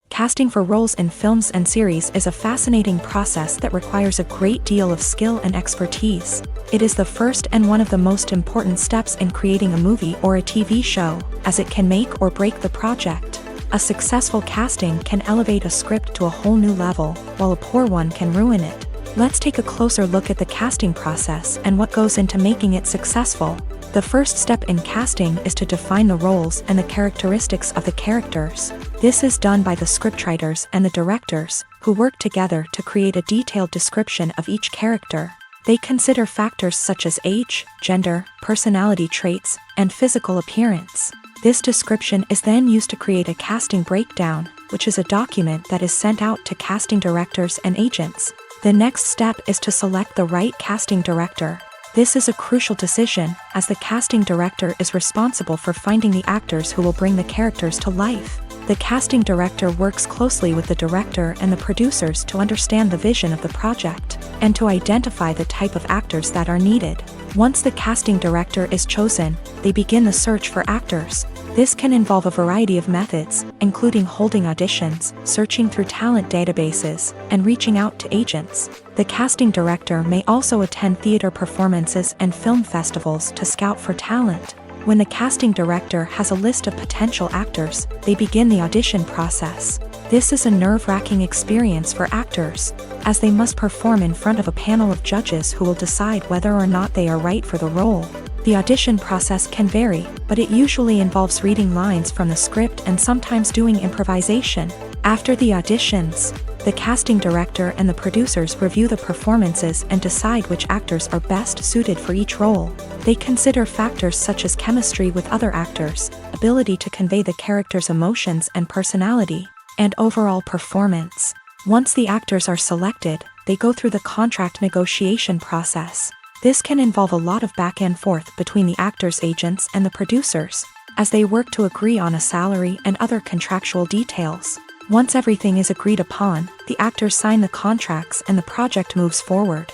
Casting for roles in films and series is a fascinating process that requires a great deal of skill and expertise. It is the first and one of the most important steps in creating a movie or a TV show, as it can make or break the project. A successful casting can elevate a script to a whole new level, while a poor one can ruin it. Let's take a closer look at the casting process and what goes into making it successful. The first step in casting is to define the roles and the characteristics of the characters. This is done by the scriptwriters and the directors, who work together to create a detailed description of each character. They consider factors such as age, gender, personality traits, and physical appearance. This description is then used to create a casting breakdown, which is a document that is sent out to casting directors and agents. The next step is to select the right casting director. This is a crucial decision, as the casting director is responsible for finding the actors who will bring the characters to life. The casting director works closely with the director and the producers to understand the vision of the project, and to identify the type of actors that are needed. Once the casting director is chosen, they begin the search for actors. This can involve a variety of methods, including holding auditions, searching through talent databases, and reaching out to agents. The casting director may also attend theater performances and film festivals to scout for talent. When the casting director has a list of potential actors, they begin the audition process. This is a nerve-wracking experience for actors, as they must perform in front of a panel of judges who will decide whether or not they are right for the role. The audition process can vary, but it usually involves reading lines from the script and sometimes doing improvisation. After the auditions, the casting director and the producers review the performances and decide which actors are best suited for each role. They consider factors such as chemistry with other actors, ability to convey the character's emotions and personality, and overall performance. Once the actors are selected, they go through the contract negotiation process. This can involve a lot of back and forth between the actors' agents and the producers, as they work to agree on a salary and other contractual details. Once everything is agreed upon, the actors sign the contracts and the project moves forward.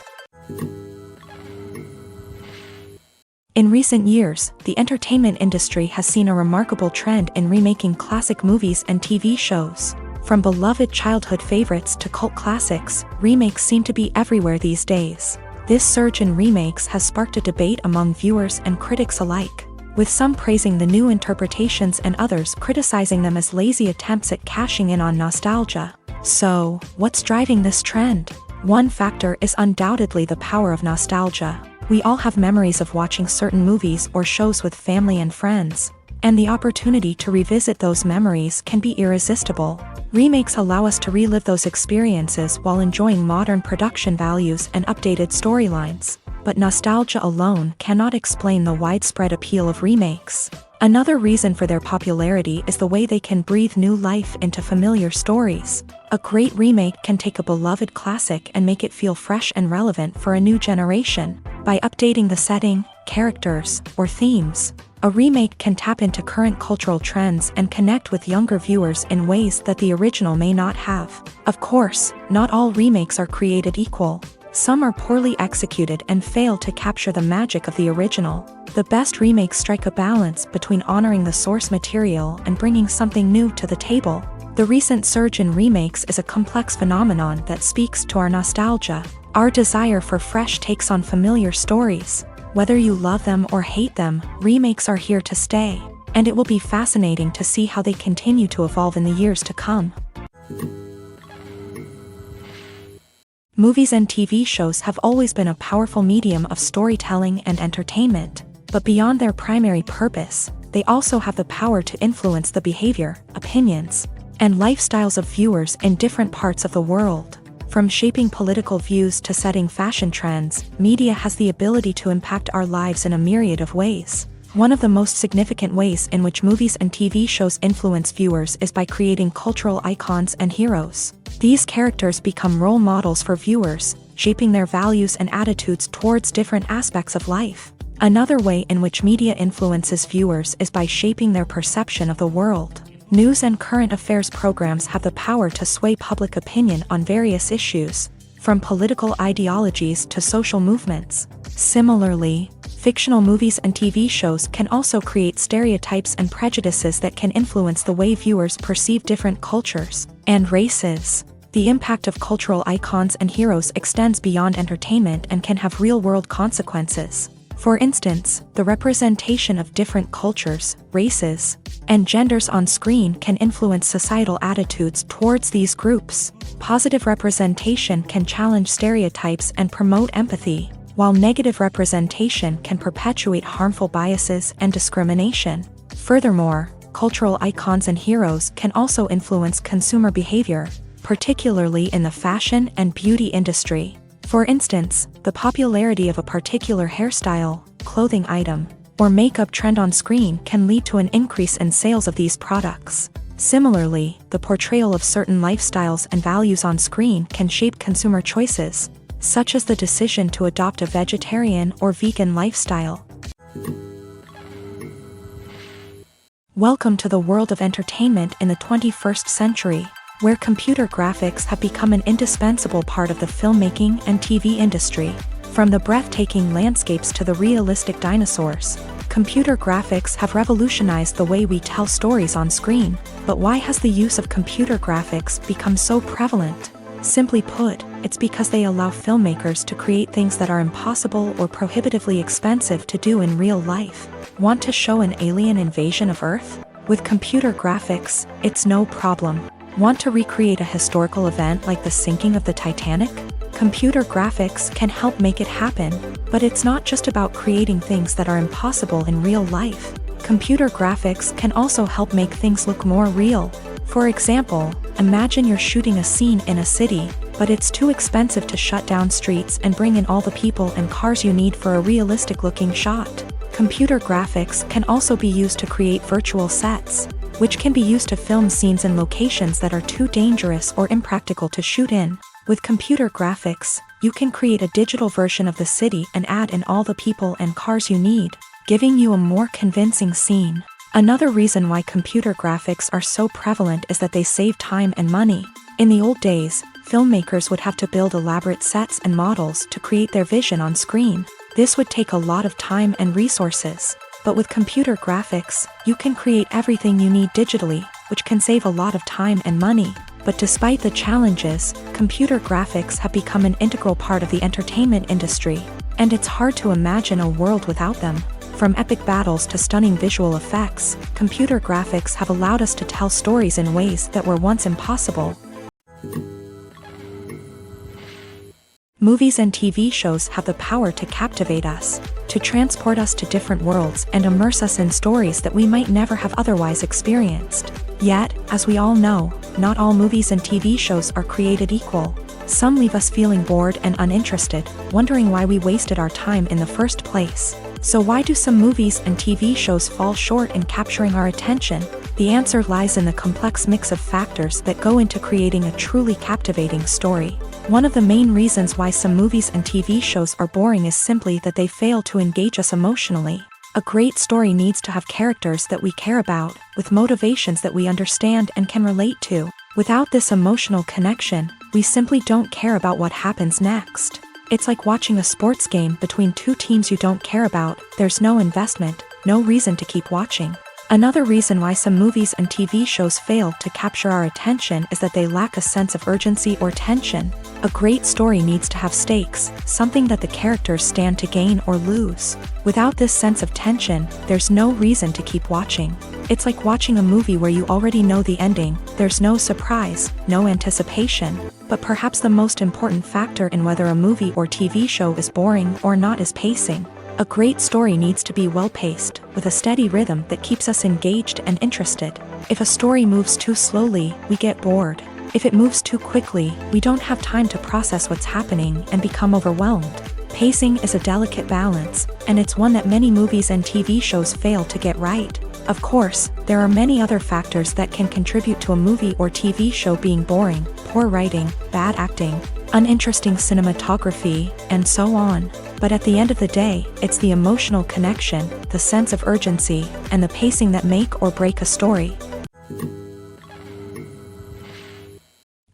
In recent years, the entertainment industry has seen a remarkable trend in remaking classic movies and TV shows. From beloved childhood favorites to cult classics, remakes seem to be everywhere these days. This surge in remakes has sparked a debate among viewers and critics alike, with some praising the new interpretations and others criticizing them as lazy attempts at cashing in on nostalgia. So, what's driving this trend? One factor is undoubtedly the power of nostalgia. We all have memories of watching certain movies or shows with family and friends, and the opportunity to revisit those memories can be irresistible. Remakes allow us to relive those experiences while enjoying modern production values and updated storylines. But nostalgia alone cannot explain the widespread appeal of remakes. Another reason for their popularity is the way they can breathe new life into familiar stories. A great remake can take a beloved classic and make it feel fresh and relevant for a new generation. By updating the setting, characters, or themes, a remake can tap into current cultural trends and connect with younger viewers in ways that the original may not have. Of course, not all remakes are created equal. Some are poorly executed and fail to capture the magic of the original. The best remakes strike a balance between honoring the source material and bringing something new to the table. The recent surge in remakes is a complex phenomenon that speaks to our nostalgia, our desire for fresh takes on familiar stories. Whether you love them or hate them, remakes are here to stay, and it will be fascinating to see how they continue to evolve in the years to come. Movies and TV shows have always been a powerful medium of storytelling and entertainment, but beyond their primary purpose, they also have the power to influence the behavior, opinions, and lifestyles of viewers in different parts of the world. From shaping political views to setting fashion trends, media has the ability to impact our lives in a myriad of ways. One of the most significant ways in which movies and TV shows influence viewers is by creating cultural icons and heroes. These characters become role models for viewers, shaping their values and attitudes towards different aspects of life. Another way in which media influences viewers is by shaping their perception of the world. News and current affairs programs have the power to sway public opinion on various issues, from political ideologies to social movements. Similarly, fictional movies and TV shows can also create stereotypes and prejudices that can influence the way viewers perceive different cultures and races. The impact of cultural icons and heroes extends beyond entertainment and can have real-world consequences. For instance, the representation of different cultures, races, and genders on screen can influence societal attitudes towards these groups. Positive representation can challenge stereotypes and promote empathy, while negative representation can perpetuate harmful biases and discrimination. Furthermore, cultural icons and heroes can also influence consumer behavior, particularly in the fashion and beauty industry. For instance, the popularity of a particular hairstyle, clothing item, or makeup trend on screen can lead to an increase in sales of these products. Similarly, the portrayal of certain lifestyles and values on screen can shape consumer choices, such as the decision to adopt a vegetarian or vegan lifestyle. Welcome to the world of entertainment in the 21st century, where computer graphics have become an indispensable part of the filmmaking and TV industry. From the breathtaking landscapes to the realistic dinosaurs, computer graphics have revolutionized the way we tell stories on screen. But why has the use of computer graphics become so prevalent? Simply put, it's because they allow filmmakers to create things that are impossible or prohibitively expensive to do in real life. Want to show an alien invasion of Earth? With computer graphics, it's no problem. Want to recreate a historical event like the sinking of the Titanic? Computer graphics can help make it happen, but it's not just about creating things that are impossible in real life. Computer graphics can also help make things look more real. For example, imagine you're shooting a scene in a city, but it's too expensive to shut down streets and bring in all the people and cars you need for a realistic-looking shot. Computer graphics can also be used to create virtual sets, which can be used to film scenes in locations that are too dangerous or impractical to shoot in. With computer graphics, you can create a digital version of the city and add in all the people and cars you need, giving you a more convincing scene. Another reason why computer graphics are so prevalent is that they save time and money. In the old days, filmmakers would have to build elaborate sets and models to create their vision on screen. This would take a lot of time and resources. But with computer graphics, you can create everything you need digitally, which can save a lot of time and money. But despite the challenges, computer graphics have become an integral part of the entertainment industry, and it's hard to imagine a world without them. From epic battles to stunning visual effects, computer graphics have allowed us to tell stories in ways that were once impossible. Movies and TV shows have the power to captivate us, to transport us to different worlds and immerse us in stories that we might never have otherwise experienced. Yet, as we all know, not all movies and TV shows are created equal. Some leave us feeling bored and uninterested, wondering why we wasted our time in the first place. So why do some movies and TV shows fall short in capturing our attention? The answer lies in the complex mix of factors that go into creating a truly captivating story. One of the main reasons why some movies and TV shows are boring is simply that they fail to engage us emotionally. A great story needs to have characters that we care about, with motivations that we understand and can relate to. Without this emotional connection, we simply don't care about what happens next. It's like watching a sports game between two teams you don't care about. There's no investment, no reason to keep watching. Another reason why some movies and TV shows fail to capture our attention is that they lack a sense of urgency or tension. A great story needs to have stakes, something that the characters stand to gain or lose. Without this sense of tension, there's no reason to keep watching. It's like watching a movie where you already know the ending. There's no surprise, no anticipation. But perhaps the most important factor in whether a movie or TV show is boring or not is pacing. A great story needs to be well-paced, with a steady rhythm that keeps us engaged and interested. If a story moves too slowly, we get bored. If it moves too quickly, we don't have time to process what's happening and become overwhelmed. Pacing is a delicate balance, and it's one that many movies and TV shows fail to get right. Of course, there are many other factors that can contribute to a movie or TV show being boring: poor writing, bad acting, uninteresting cinematography, and so on. But at the end of the day, it's the emotional connection, the sense of urgency, and the pacing that make or break a story.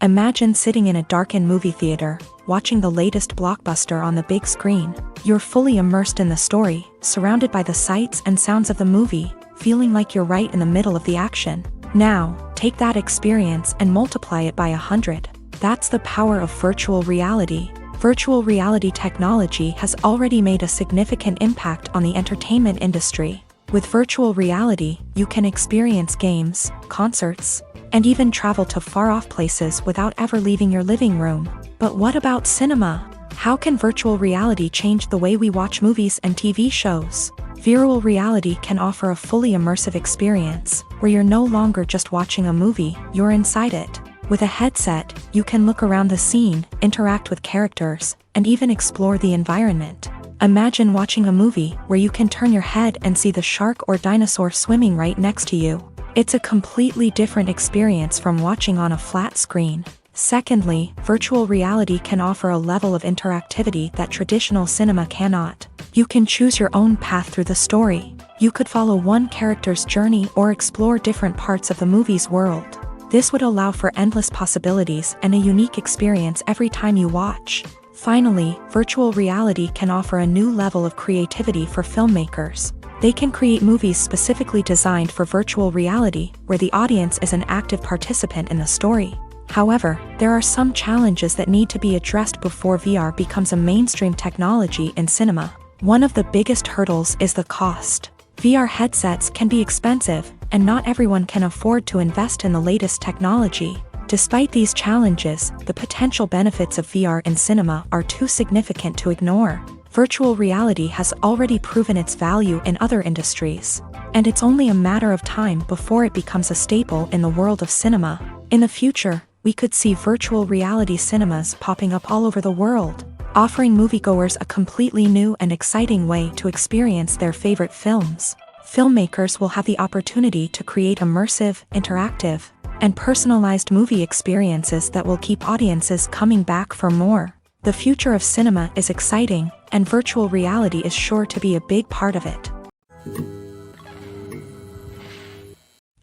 Imagine sitting in a darkened movie theater, watching the latest blockbuster on the big screen. You're fully immersed in the story, surrounded by the sights and sounds of the movie, feeling like you're right in the middle of the action. Now, take that experience and multiply it by 100. That's the power of virtual reality. Virtual reality technology has already made a significant impact on the entertainment industry. With virtual reality, you can experience games, concerts, and even travel to far-off places without ever leaving your living room. But what about cinema? How can virtual reality change the way we watch movies and TV shows? Virtual reality can offer a fully immersive experience, where you're no longer just watching a movie, you're inside it. With a headset, you can look around the scene, interact with characters, and even explore the environment. Imagine watching a movie where you can turn your head and see the shark or dinosaur swimming right next to you. It's a completely different experience from watching on a flat screen. Secondly, virtual reality can offer a level of interactivity that traditional cinema cannot. You can choose your own path through the story. You could follow one character's journey or explore different parts of the movie's world. This would allow for endless possibilities and a unique experience every time you watch. Finally, virtual reality can offer a new level of creativity for filmmakers. They can create movies specifically designed for virtual reality, where the audience is an active participant in the story. However, there are some challenges that need to be addressed before VR becomes a mainstream technology in cinema. One of the biggest hurdles is the cost. VR headsets can be expensive, and not everyone can afford to invest in the latest technology. Despite these challenges, the potential benefits of VR in cinema are too significant to ignore. Virtual reality has already proven its value in other industries, and it's only a matter of time before it becomes a staple in the world of cinema. In the future, we could see virtual reality cinemas popping up all over the world, offering moviegoers a completely new and exciting way to experience their favorite films. Filmmakers will have the opportunity to create immersive, interactive, and personalized movie experiences that will keep audiences coming back for more. The future of cinema is exciting, and virtual reality is sure to be a big part of it.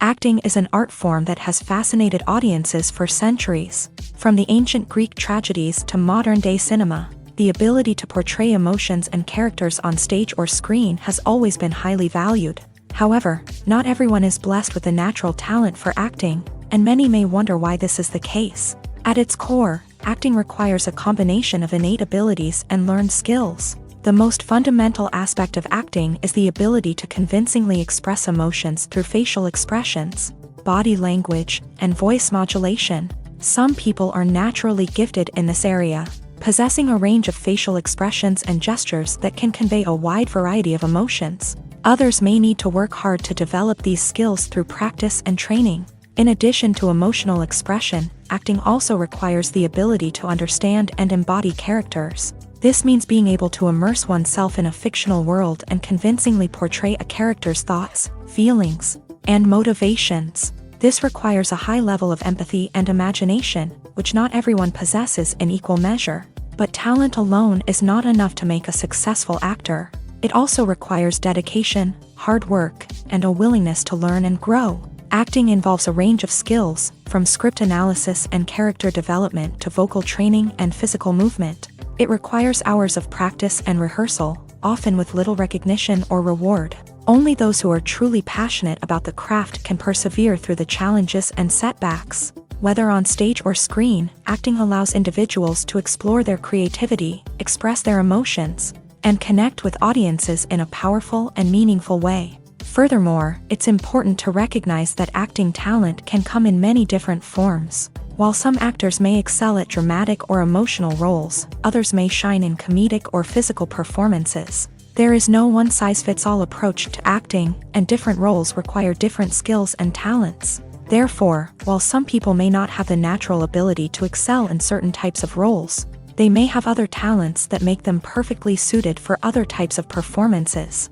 Acting is an art form that has fascinated audiences for centuries. From the ancient Greek tragedies to modern-day cinema, the ability to portray emotions and characters on stage or screen has always been highly valued. However, not everyone is blessed with a natural talent for acting, and many may wonder why this is the case. At its core, acting requires a combination of innate abilities and learned skills. The most fundamental aspect of acting is the ability to convincingly express emotions through facial expressions, body language, and voice modulation. Some people are naturally gifted in this area, possessing a range of facial expressions and gestures that can convey a wide variety of emotions. Others may need to work hard to develop these skills through practice and training. In addition to emotional expression, acting also requires the ability to understand and embody characters. This means being able to immerse oneself in a fictional world and convincingly portray a character's thoughts, feelings, and motivations. This requires a high level of empathy and imagination, which not everyone possesses in equal measure. But talent alone is not enough to make a successful actor. It also requires dedication, hard work, and a willingness to learn and grow. Acting involves a range of skills, from script analysis and character development to vocal training and physical movement. It requires hours of practice and rehearsal, often with little recognition or reward. Only those who are truly passionate about the craft can persevere through the challenges and setbacks. Whether on stage or screen, acting allows individuals to explore their creativity, express their emotions, and connect with audiences in a powerful and meaningful way. Furthermore, it's important to recognize that acting talent can come in many different forms. While some actors may excel at dramatic or emotional roles, others may shine in comedic or physical performances. There is no one-size-fits-all approach to acting, and different roles require different skills and talents. Therefore, while some people may not have the natural ability to excel in certain types of roles, they may have other talents that make them perfectly suited for other types of performances.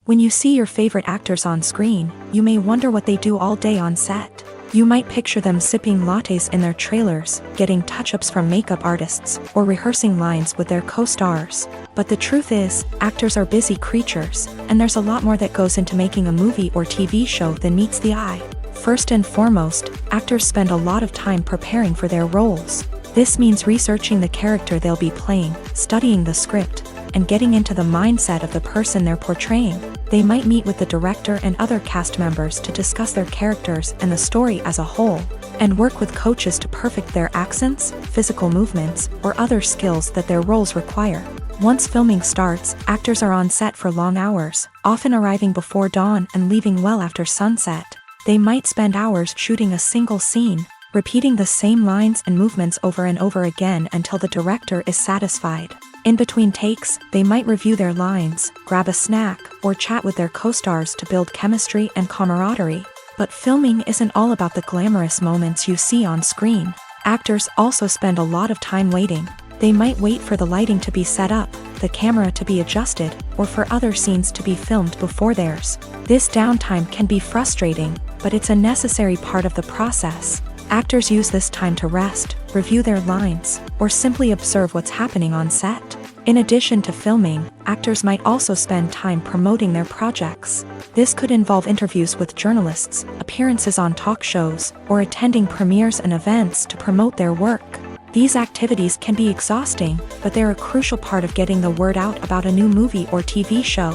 When you see your favorite actors on screen, you may wonder what they do all day on set. You might picture them sipping lattes in their trailers, getting touch-ups from makeup artists, or rehearsing lines with their co-stars. But the truth is, actors are busy creatures, and there's a lot more that goes into making a movie or TV show than meets the eye. First and foremost, actors spend a lot of time preparing for their roles. This means researching the character they'll be playing, studying the script, and getting into the mindset of the person they're portraying. They might meet with the director and other cast members to discuss their characters and the story as a whole, and work with coaches to perfect their accents, physical movements, or other skills that their roles require. Once filming starts, actors are on set for long hours, often arriving before dawn and leaving well after sunset. They might spend hours shooting a single scene, repeating the same lines and movements over and over again until the director is satisfied. In between takes, they might review their lines, grab a snack, or chat with their co-stars to build chemistry and camaraderie. But filming isn't all about the glamorous moments you see on screen. Actors also spend a lot of time waiting. They might wait for the lighting to be set up, the camera to be adjusted, or for other scenes to be filmed before theirs. This downtime can be frustrating, but it's a necessary part of the process. Actors use this time to rest, review their lines, or simply observe what's happening on set. In addition to filming, actors might also spend time promoting their projects. This could involve interviews with journalists, appearances on talk shows, or attending premieres and events to promote their work. These activities can be exhausting, but they're a crucial part of getting the word out about a new movie or TV show.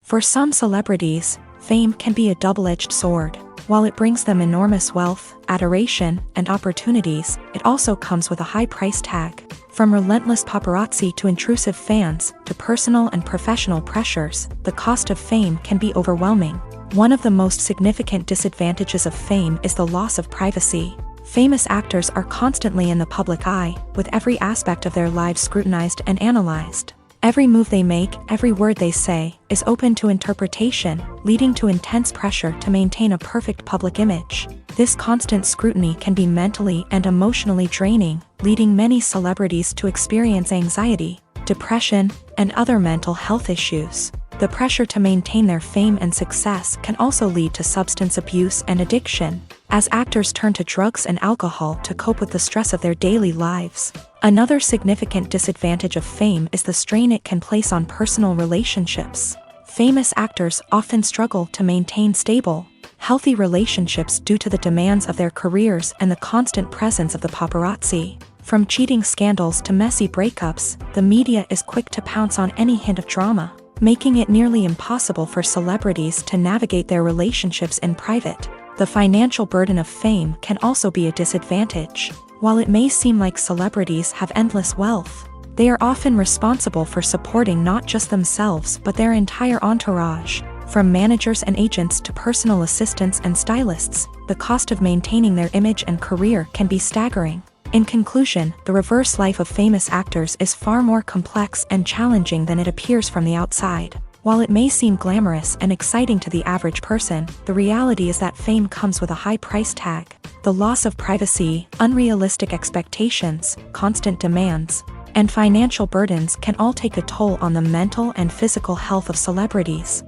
For some celebrities, fame can be a double-edged sword. While it brings them enormous wealth, adoration, and opportunities, it also comes with a high price tag. From relentless paparazzi to intrusive fans, to personal and professional pressures, the cost of fame can be overwhelming. One of the most significant disadvantages of fame is the loss of privacy. Famous actors are constantly in the public eye, with every aspect of their lives scrutinized and analyzed. Every move they make, every word they say, is open to interpretation, leading to intense pressure to maintain a perfect public image. This constant scrutiny can be mentally and emotionally draining, leading many celebrities to experience anxiety, depression, and other mental health issues. The pressure to maintain their fame and success can also lead to substance abuse and addiction, as actors turn to drugs and alcohol to cope with the stress of their daily lives. Another significant disadvantage of fame is the strain it can place on personal relationships. Famous actors often struggle to maintain stable, healthy relationships due to the demands of their careers and the constant presence of the paparazzi. From cheating scandals to messy breakups, the media is quick to pounce on any hint of drama, making it nearly impossible for celebrities to navigate their relationships in private. The financial burden of fame can also be a disadvantage. While it may seem like celebrities have endless wealth, they are often responsible for supporting not just themselves but their entire entourage. From managers and agents to personal assistants and stylists, the cost of maintaining their image and career can be staggering. In conclusion, the reverse life of famous actors is far more complex and challenging than it appears from the outside. While it may seem glamorous and exciting to the average person, the reality is that fame comes with a high price tag. The loss of privacy, unrealistic expectations, constant demands, and financial burdens can all take a toll on the mental and physical health of celebrities.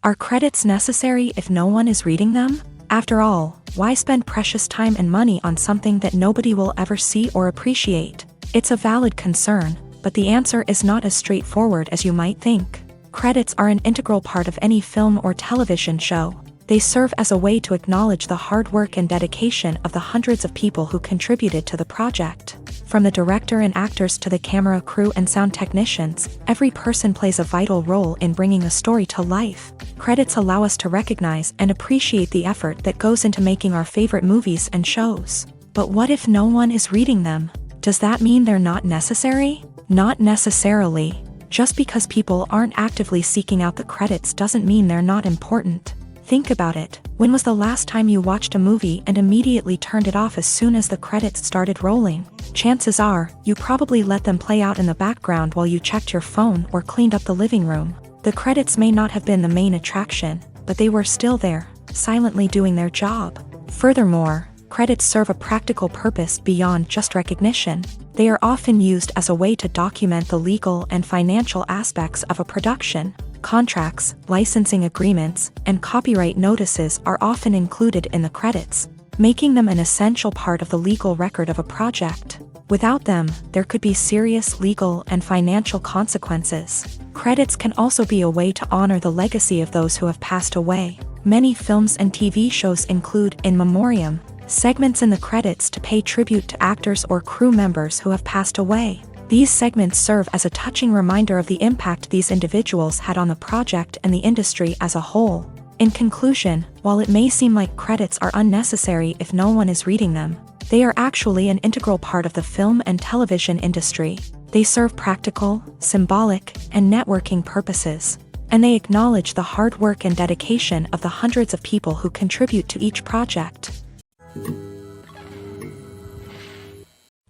Are credits necessary if no one is reading them? After all, why spend precious time and money on something that nobody will ever see or appreciate? It's a valid concern, but the answer is not as straightforward as you might think. Credits are an integral part of any film or television show. They serve as a way to acknowledge the hard work and dedication of the hundreds of people who contributed to the project. From the director and actors to the camera crew and sound technicians, every person plays a vital role in bringing a story to life. Credits allow us to recognize and appreciate the effort that goes into making our favorite movies and shows. But what if no one is reading them? Does that mean they're not necessary? Not necessarily. Just because people aren't actively seeking out the credits doesn't mean they're not important. Think about it. When was the last time you watched a movie and immediately turned it off as soon as the credits started rolling? Chances are, you probably let them play out in the background while you checked your phone or cleaned up the living room. The credits may not have been the main attraction, but they were still there, silently doing their job. Furthermore, credits serve a practical purpose beyond just recognition. They are often used as a way to document the legal and financial aspects of a production. Contracts, licensing agreements, and copyright notices are often included in the credits, making them an essential part of the legal record of a project. Without them, there could be serious legal and financial consequences. Credits can also be a way to honor the legacy of those who have passed away. Many films and TV shows include in memoriam, Segments in the credits to pay tribute to actors or crew members who have passed away. These segments serve as a touching reminder of the impact these individuals had on the project and the industry as a whole. In conclusion, while it may seem like credits are unnecessary if no one is reading them, they are actually an integral part of the film and television industry. They serve practical, symbolic, and networking purposes, and they acknowledge the hard work and dedication of the hundreds of people who contribute to each project.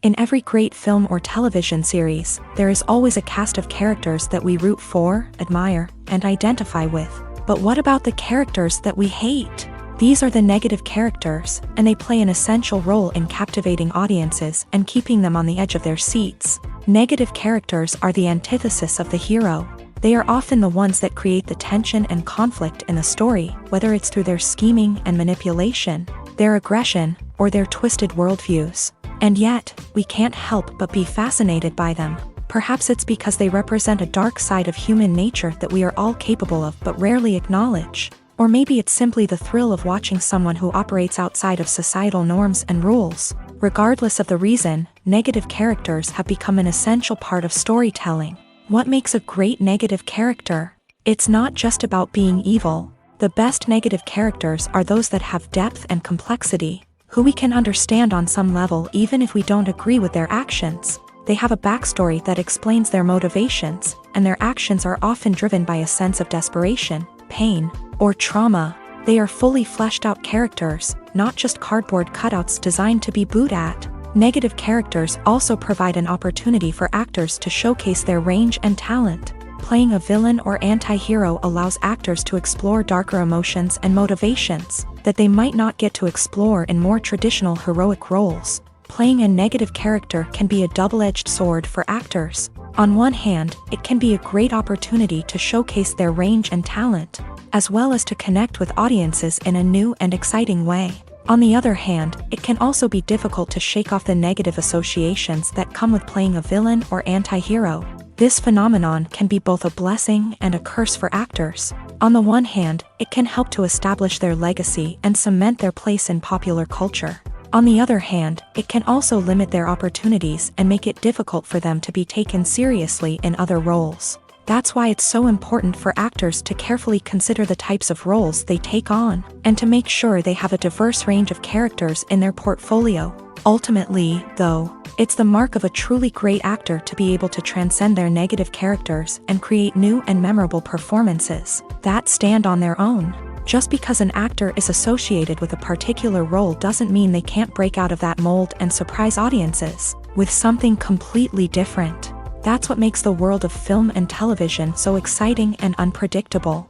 In every great film or television series, there is always a cast of characters that we root for, admire, and identify with. But what about the characters that we hate? These are the negative characters, and they play an essential role in captivating audiences and keeping them on the edge of their seats. Negative characters are the antithesis of the hero. They are often the ones that create the tension and conflict in the story, whether it's through their scheming and manipulation, their aggression, or their twisted worldviews. And yet, we can't help but be fascinated by them. Perhaps it's because they represent a dark side of human nature that we are all capable of but rarely acknowledge. Or maybe it's simply the thrill of watching someone who operates outside of societal norms and rules. Regardless of the reason, negative characters have become an essential part of storytelling. What makes a great negative character? It's not just about being evil. The best negative characters are those that have depth and complexity, who we can understand on some level even if we don't agree with their actions. They have a backstory that explains their motivations, and their actions are often driven by a sense of desperation, pain, or trauma. They are fully fleshed out characters, not just cardboard cutouts designed to be booed at. Negative characters also provide an opportunity for actors to showcase their range and talent. Playing a villain or anti-hero allows actors to explore darker emotions and motivations that they might not get to explore in more traditional heroic roles. Playing a negative character can be a double-edged sword for actors. On one hand, it can be a great opportunity to showcase their range and talent, as well as to connect with audiences in a new and exciting way. On the other hand, it can also be difficult to shake off the negative associations that come with playing a villain or anti-hero. This phenomenon can be both a blessing and a curse for actors. On the one hand, it can help to establish their legacy and cement their place in popular culture. On the other hand, it can also limit their opportunities and make it difficult for them to be taken seriously in other roles. That's why it's so important for actors to carefully consider the types of roles they take on, and to make sure they have a diverse range of characters in their portfolio. Ultimately, though, it's the mark of a truly great actor to be able to transcend their negative characters and create new and memorable performances that stand on their own. Just because an actor is associated with a particular role doesn't mean they can't break out of that mold and surprise audiences with something completely different. That's what makes the world of film and television so exciting and unpredictable.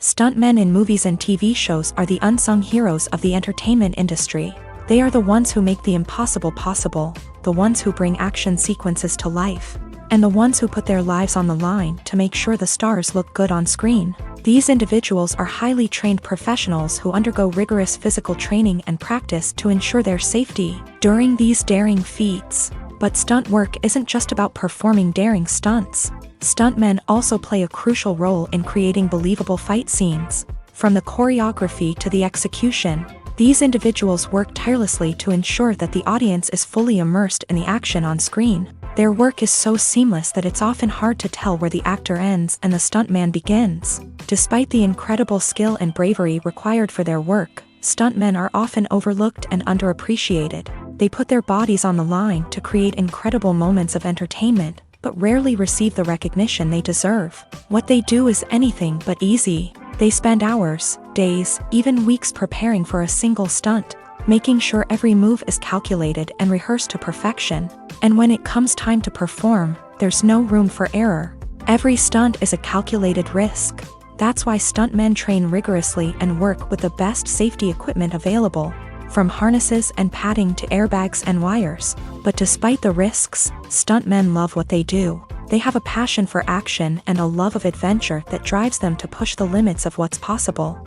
Stuntmen in movies and TV shows are the unsung heroes of the entertainment industry. They are the ones who make the impossible possible, the ones who bring action sequences to life, and the ones who put their lives on the line to make sure the stars look good on screen. These individuals are highly trained professionals who undergo rigorous physical training and practice to ensure their safety during these daring feats. But stunt work isn't just about performing daring stunts. Stuntmen also play a crucial role in creating believable fight scenes. From the choreography to the execution, these individuals work tirelessly to ensure that the audience is fully immersed in the action on screen. Their work is so seamless that it's often hard to tell where the actor ends and the stuntman begins. Despite the incredible skill and bravery required for their work, stuntmen are often overlooked and underappreciated. They put their bodies on the line to create incredible moments of entertainment, but rarely receive the recognition they deserve. What they do is anything but easy. They spend hours, days, even weeks preparing for a single stunt, making sure every move is calculated and rehearsed to perfection. And when it comes time to perform, there's no room for error. Every stunt is a calculated risk. That's why stuntmen train rigorously and work with the best safety equipment available, from harnesses and padding to airbags and wires. But despite the risks, stuntmen love what they do. They have a passion for action and a love of adventure that drives them to push the limits of what's possible.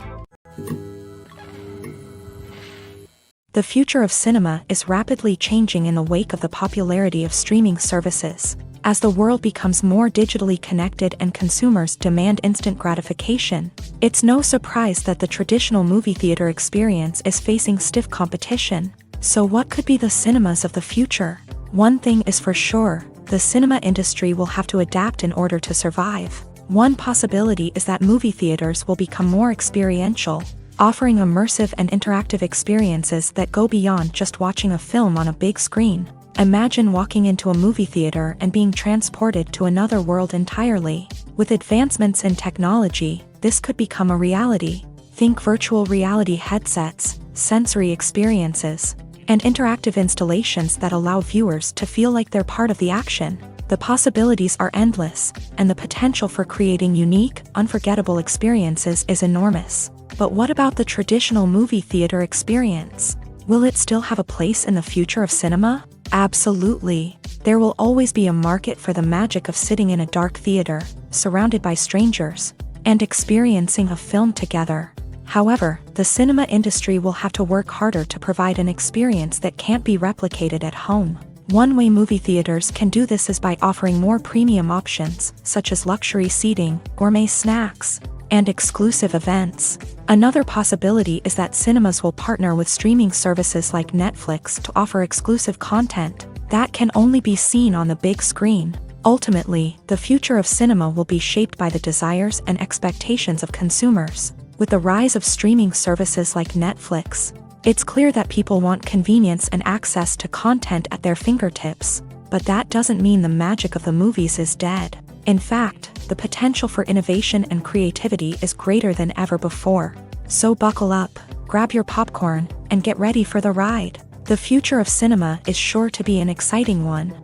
The future of cinema is rapidly changing in the wake of the popularity of streaming services. As the world becomes more digitally connected and consumers demand instant gratification, it's no surprise that the traditional movie theater experience is facing stiff competition. So what could be the cinemas of the future? One thing is for sure, the cinema industry will have to adapt in order to survive. One possibility is that movie theaters will become more experiential, offering immersive and interactive experiences that go beyond just watching a film on a big screen. Imagine walking into a movie theater and being transported to another world entirely. With advancements in technology, this could become a reality. Think virtual reality headsets, sensory experiences, and interactive installations that allow viewers to feel like they're part of the action. The possibilities are endless, and the potential for creating unique, unforgettable experiences is enormous. But what about the traditional movie theater experience? Will it still have a place in the future of cinema? Absolutely. There will always be a market for the magic of sitting in a dark theater, surrounded by strangers, and experiencing a film together. However, the cinema industry will have to work harder to provide an experience that can't be replicated at home. One way movie theaters can do this is by offering more premium options, such as luxury seating, gourmet snacks, and exclusive events. Another possibility is that cinemas will partner with streaming services like Netflix to offer exclusive content that can only be seen on the big screen. Ultimately, the future of cinema will be shaped by the desires and expectations of consumers. With the rise of streaming services like Netflix, it's clear that people want convenience and access to content at their fingertips. But that doesn't mean the magic of the movies is dead. In fact, the potential for innovation and creativity is greater than ever before. So buckle up, grab your popcorn, and get ready for the ride. The future of cinema is sure to be an exciting one.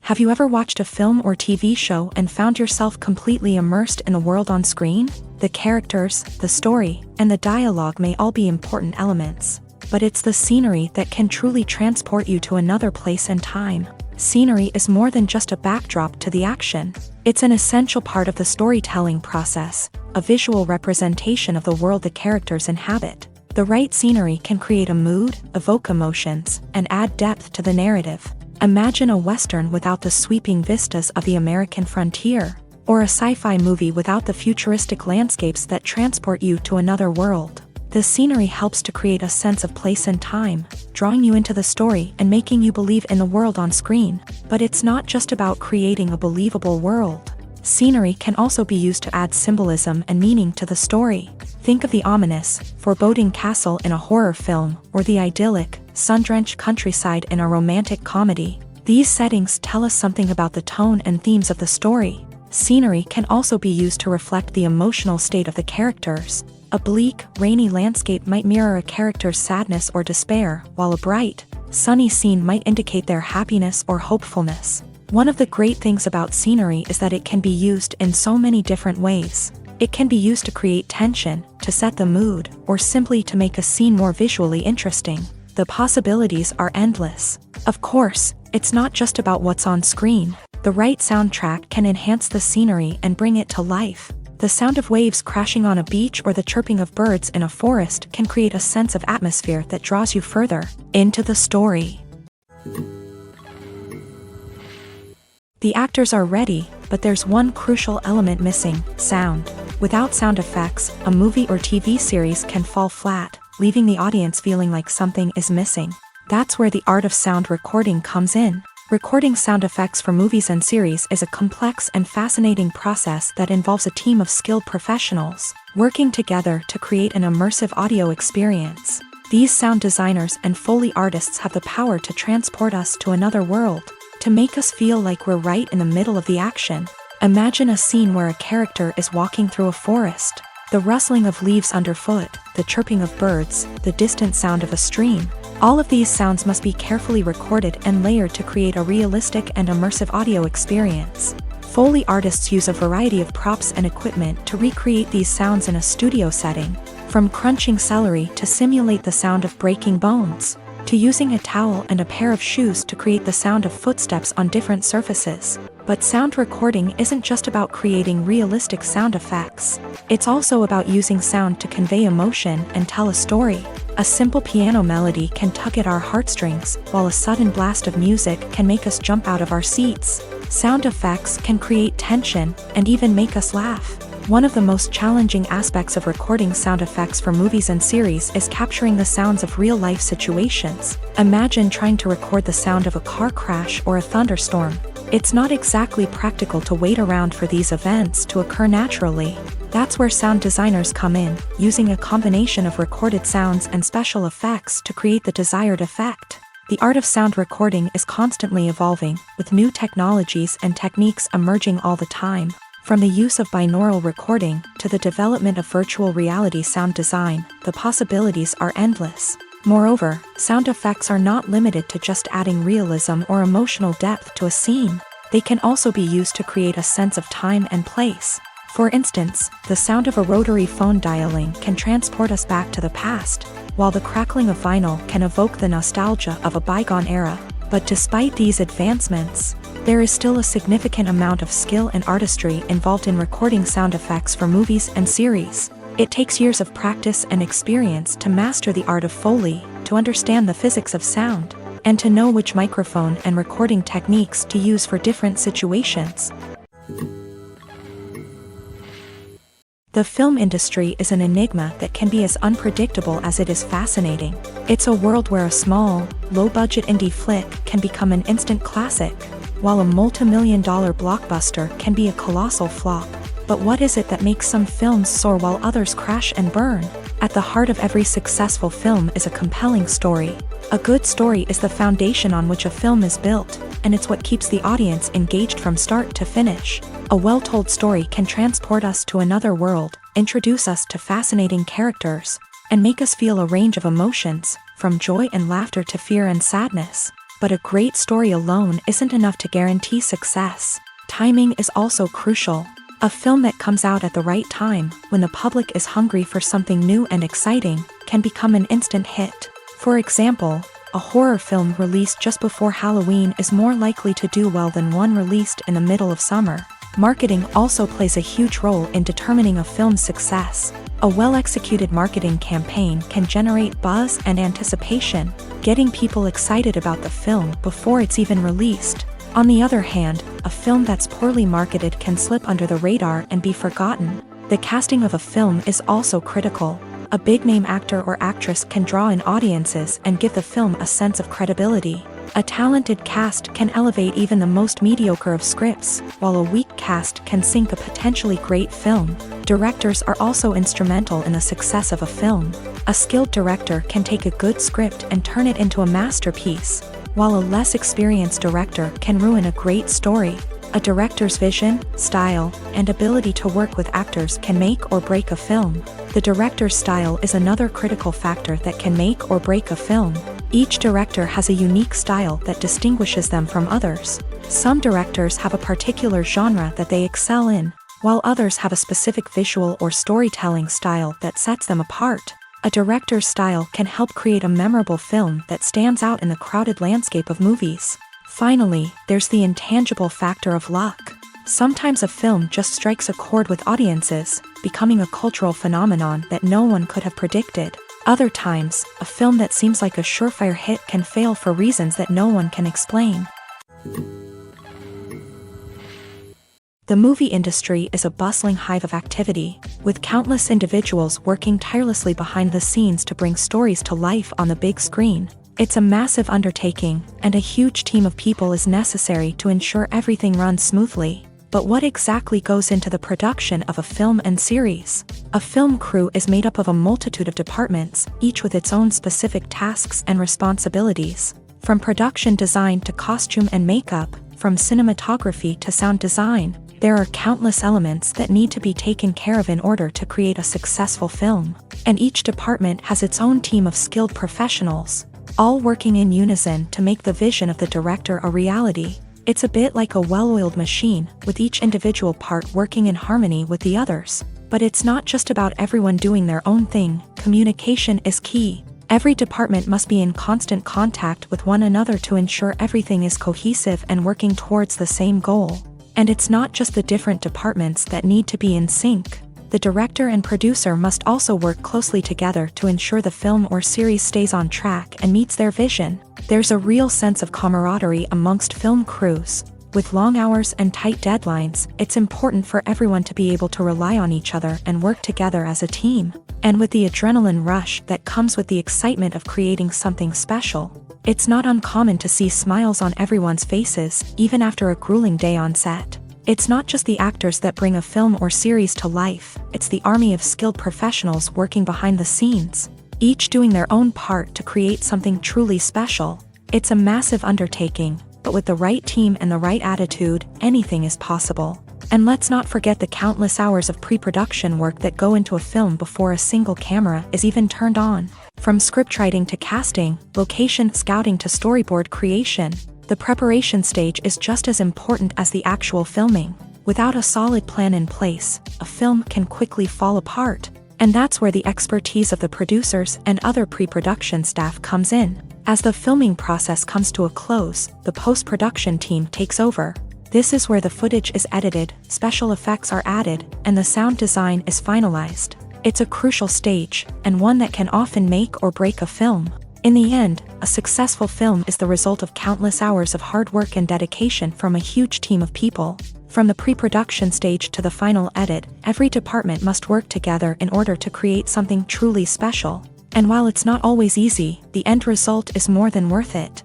Have you ever watched a film or TV show and found yourself completely immersed in the world on screen? The characters, the story, and the dialogue may all be important elements, but it's the scenery that can truly transport you to another place and time. Scenery is more than just a backdrop to the action. It's an essential part of the storytelling process, a visual representation of the world the characters inhabit. The right scenery can create a mood, evoke emotions, and add depth to the narrative. Imagine a Western without the sweeping vistas of the American frontier, or a sci-fi movie without the futuristic landscapes that transport you to another world. The scenery helps to create a sense of place and time, drawing you into the story and making you believe in the world on screen. But it's not just about creating a believable world. Scenery can also be used to add symbolism and meaning to the story. Think of the ominous, foreboding castle in a horror film, or the idyllic, sun-drenched countryside in a romantic comedy. These settings tell us something about the tone and themes of the story. Scenery can also be used to reflect the emotional state of the characters. A bleak, rainy landscape might mirror a character's sadness or despair, while a bright, sunny scene might indicate their happiness or hopefulness. One of the great things about scenery is that it can be used in so many different ways. It can be used to create tension, to set the mood, or simply to make a scene more visually interesting. The possibilities are endless. Of course, it's not just about what's on screen. The right soundtrack can enhance the scenery and bring it to life. The sound of waves crashing on a beach or the chirping of birds in a forest can create a sense of atmosphere that draws you further into the story. The actors are ready, but there's one crucial element missing: sound. Without sound effects, a movie or TV series can fall flat, leaving the audience feeling like something is missing. That's where the art of sound recording comes in. Recording sound effects for movies and series is a complex and fascinating process that involves a team of skilled professionals working together to create an immersive audio experience. These sound designers and Foley artists have the power to transport us to another world, to make us feel like we're right in the middle of the action. Imagine a scene where a character is walking through a forest. The rustling of leaves underfoot, the chirping of birds, the distant sound of a stream. All of these sounds must be carefully recorded and layered to create a realistic and immersive audio experience. Foley artists use a variety of props and equipment to recreate these sounds in a studio setting, from crunching celery to simulate the sound of breaking bones, to using a towel and a pair of shoes to create the sound of footsteps on different surfaces. But sound recording isn't just about creating realistic sound effects. It's also about using sound to convey emotion and tell a story. A simple piano melody can tug at our heartstrings, while a sudden blast of music can make us jump out of our seats. Sound effects can create tension and even make us laugh. One of the most challenging aspects of recording sound effects for movies and series is capturing the sounds of real-life situations. Imagine trying to record the sound of a car crash or a thunderstorm. It's not exactly practical to wait around for these events to occur naturally. That's where sound designers come in, using a combination of recorded sounds and special effects to create the desired effect. The art of sound recording is constantly evolving, with new technologies and techniques emerging all the time. From the use of binaural recording to the development of virtual reality sound design, the possibilities are endless. Moreover, sound effects are not limited to just adding realism or emotional depth to a scene. They can also be used to create a sense of time and place. For instance, the sound of a rotary phone dialing can transport us back to the past, while the crackling of vinyl can evoke the nostalgia of a bygone era. But despite these advancements, there is still a significant amount of skill and artistry involved in recording sound effects for movies and series. It takes years of practice and experience to master the art of Foley, to understand the physics of sound, and to know which microphone and recording techniques to use for different situations. The film industry is an enigma that can be as unpredictable as it is fascinating. It's a world where a small, low-budget indie flick can become an instant classic, while a multi-million-dollar blockbuster can be a colossal flop. But what is it that makes some films soar while others crash and burn? At the heart of every successful film is a compelling story. A good story is the foundation on which a film is built, and it's what keeps the audience engaged from start to finish. A well-told story can transport us to another world, introduce us to fascinating characters, and make us feel a range of emotions, from joy and laughter to fear and sadness. But a great story alone isn't enough to guarantee success. Timing is also crucial. A film that comes out at the right time, when the public is hungry for something new and exciting, can become an instant hit. For example, a horror film released just before Halloween is more likely to do well than one released in the middle of summer. Marketing also plays a huge role in determining a film's success. A well-executed marketing campaign can generate buzz and anticipation, getting people excited about the film before it's even released. On the other hand, a film that's poorly marketed can slip under the radar and be forgotten. The casting of a film is also critical. A big-name actor or actress can draw in audiences and give the film a sense of credibility. A talented cast can elevate even the most mediocre of scripts, while a weak cast can sink a potentially great film. Directors are also instrumental in the success of a film. A skilled director can take a good script and turn it into a masterpiece, while a less experienced director can ruin a great story. A director's vision, style, and ability to work with actors can make or break a film. The director's style is another critical factor that can make or break a film. Each director has a unique style that distinguishes them from others. Some directors have a particular genre that they excel in, while others have a specific visual or storytelling style that sets them apart. A director's style can help create a memorable film that stands out in the crowded landscape of movies. Finally, there's the intangible factor of luck. Sometimes a film just strikes a chord with audiences, becoming a cultural phenomenon that no one could have predicted. Other times, a film that seems like a surefire hit can fail for reasons that no one can explain. The movie industry is a bustling hive of activity, with countless individuals working tirelessly behind the scenes to bring stories to life on the big screen. It's a massive undertaking, and a huge team of people is necessary to ensure everything runs smoothly. But what exactly goes into the production of a film and series? A film crew is made up of a multitude of departments, each with its own specific tasks and responsibilities. From production design to costume and makeup, from cinematography to sound design, there are countless elements that need to be taken care of in order to create a successful film. And each department has its own team of skilled professionals, all working in unison to make the vision of the director a reality. It's a bit like a well-oiled machine, with each individual part working in harmony with the others. But it's not just about everyone doing their own thing. Communication is key. Every department must be in constant contact with one another to ensure everything is cohesive and working towards the same goal. And it's not just the different departments that need to be in sync. the director and producer must also work closely together to ensure the film or series stays on track and meets their vision. There's a real sense of camaraderie amongst film crews. With long hours and tight deadlines, it's important for everyone to be able to rely on each other and work together as a team. And with the adrenaline rush that comes with the excitement of creating something special, it's not uncommon to see smiles on everyone's faces, even after a grueling day on set. It's not just the actors that bring a film or series to life, it's the army of skilled professionals working behind the scenes, each doing their own part to create something truly special. It's a massive undertaking, but with the right team and the right attitude, anything is possible. And let's not forget the countless hours of pre-production work that go into a film before a single camera is even turned on. From scriptwriting to casting, location scouting to storyboard creation, the preparation stage is just as important as the actual filming. Without a solid plan in place, a film can quickly fall apart. And that's where the expertise of the producers and other pre-production staff comes in. As the filming process comes to a close, the post-production team takes over. This is where the footage is edited, special effects are added, and the sound design is finalized. It's a crucial stage, and one that can often make or break a film. In the end, a successful film is the result of countless hours of hard work and dedication from a huge team of people. From the pre-production stage to the final edit, every department must work together in order to create something truly special. And while it's not always easy, the end result is more than worth it.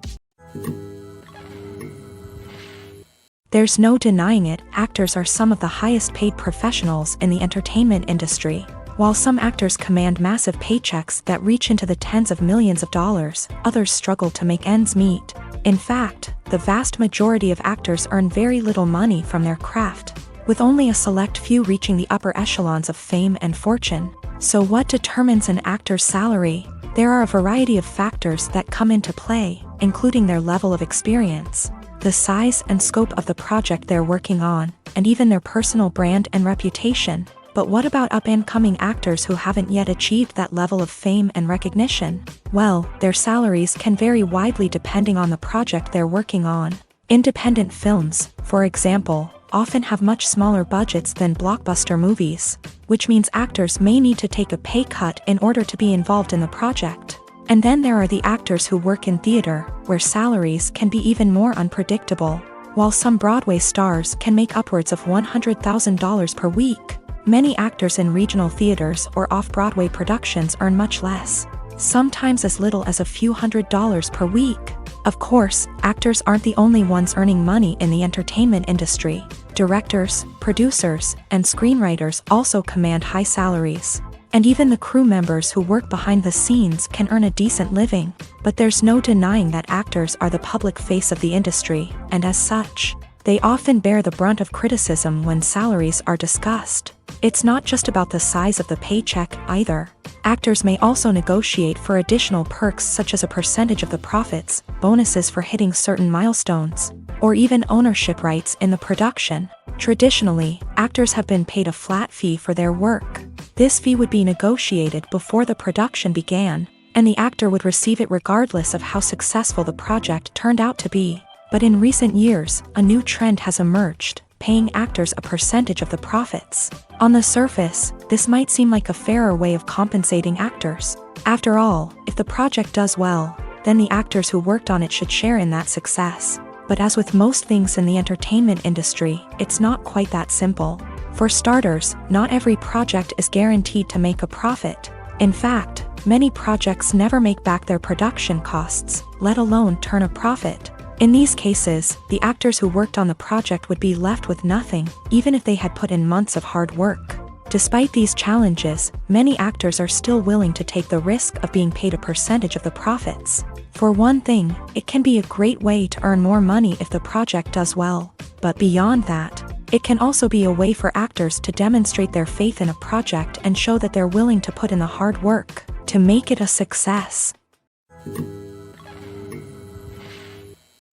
There's no denying it, actors are some of the highest paid professionals in the entertainment industry. While some actors command massive paychecks that reach into the tens of millions of dollars, others struggle to make ends meet. In fact, the vast majority of actors earn very little money from their craft, with only a select few reaching the upper echelons of fame and fortune. So what determines an actor's salary? There are a variety of factors that come into play, including their level of experience, the size and scope of the project they're working on, and even their personal brand and reputation. But what about up-and-coming actors who haven't yet achieved that level of fame and recognition? Well, their salaries can vary widely depending on the project they're working on. Independent films, for example, often have much smaller budgets than blockbuster movies, which means actors may need to take a pay cut in order to be involved in the project. And then there are the actors who work in theater, where salaries can be even more unpredictable. While some Broadway stars can make upwards of $100,000 per week, many actors in regional theaters or off-Broadway productions earn much less, sometimes as little as a few $100s per week. Of course, actors aren't the only ones earning money in the entertainment industry. Directors, producers, and screenwriters also command high salaries. And even the crew members who work behind the scenes can earn a decent living. But there's no denying that actors are the public face of the industry, and as such, they often bear the brunt of criticism when salaries are discussed. It's not just about the size of the paycheck, either. Actors may also negotiate for additional perks such as a percentage of the profits, bonuses for hitting certain milestones, or even ownership rights in the production. Traditionally, actors have been paid a flat fee for their work. This fee would be negotiated before the production began, and the actor would receive it regardless of how successful the project turned out to be. But in recent years, a new trend has emerged, paying actors a percentage of the profits. On the surface, this might seem like a fairer way of compensating actors. After all, if the project does well, then the actors who worked on it should share in that success. But as with most things in the entertainment industry, it's not quite that simple. For starters, not every project is guaranteed to make a profit. In fact, many projects never make back their production costs, let alone turn a profit. In these cases, the actors who worked on the project would be left with nothing, even if they had put in months of hard work. Despite these challenges, many actors are still willing to take the risk of being paid a percentage of the profits. For one thing, it can be a great way to earn more money if the project does well. But beyond that, it can also be a way for actors to demonstrate their faith in a project and show that they're willing to put in the hard work to make it a success.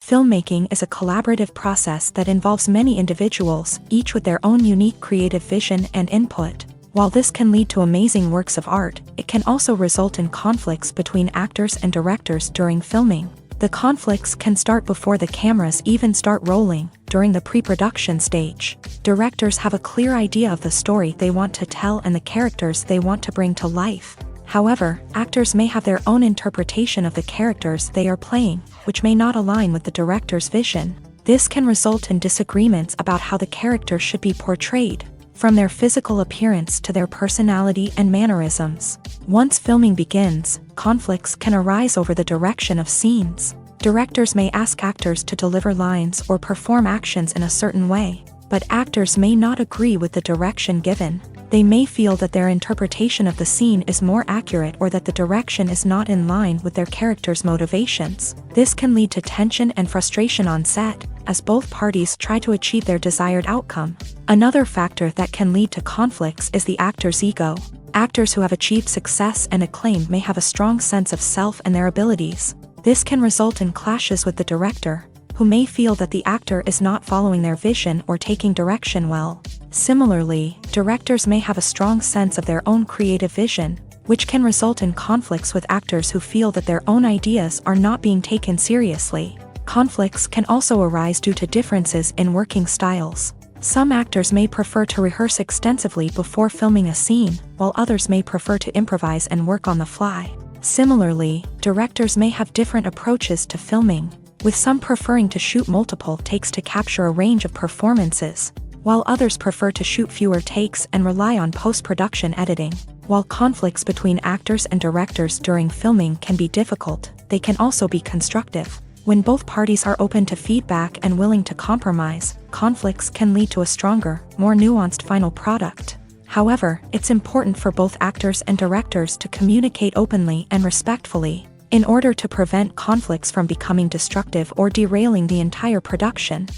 Filmmaking is a collaborative process that involves many individuals, each with their own unique creative vision and input. While this can lead to amazing works of art, it can also result in conflicts between actors and directors during filming. The conflicts can start before the cameras even start rolling, during the pre-production stage. Directors have a clear idea of the story they want to tell and the characters they want to bring to life. However, actors may have their own interpretation of the characters they are playing, which may not align with the director's vision. This can result in disagreements about how the character should be portrayed, from their physical appearance to their personality and mannerisms. Once filming begins, conflicts can arise over the direction of scenes. Directors may ask actors to deliver lines or perform actions in a certain way, but actors may not agree with the direction given. They may feel that their interpretation of the scene is more accurate or that the direction is not in line with their character's motivations. This can lead to tension and frustration on set, as both parties try to achieve their desired outcome. Another factor that can lead to conflicts is the actor's ego. Actors who have achieved success and acclaim may have a strong sense of self and their abilities. This can result in clashes with the director, who may feel that the actor is not following their vision or taking direction well. Similarly, directors may have a strong sense of their own creative vision, which can result in conflicts with actors who feel that their own ideas are not being taken seriously. Conflicts can also arise due to differences in working styles. Some actors may prefer to rehearse extensively before filming a scene, while others may prefer to improvise and work on the fly. Similarly, directors may have different approaches to filming, with some preferring to shoot multiple takes to capture a range of performances, while others prefer to shoot fewer takes and rely on post-production editing. While conflicts between actors and directors during filming can be difficult, they can also be constructive. When both parties are open to feedback and willing to compromise, conflicts can lead to a stronger, more nuanced final product. However, it's important for both actors and directors to communicate openly and respectfully, in order to prevent conflicts from becoming destructive or derailing the entire production.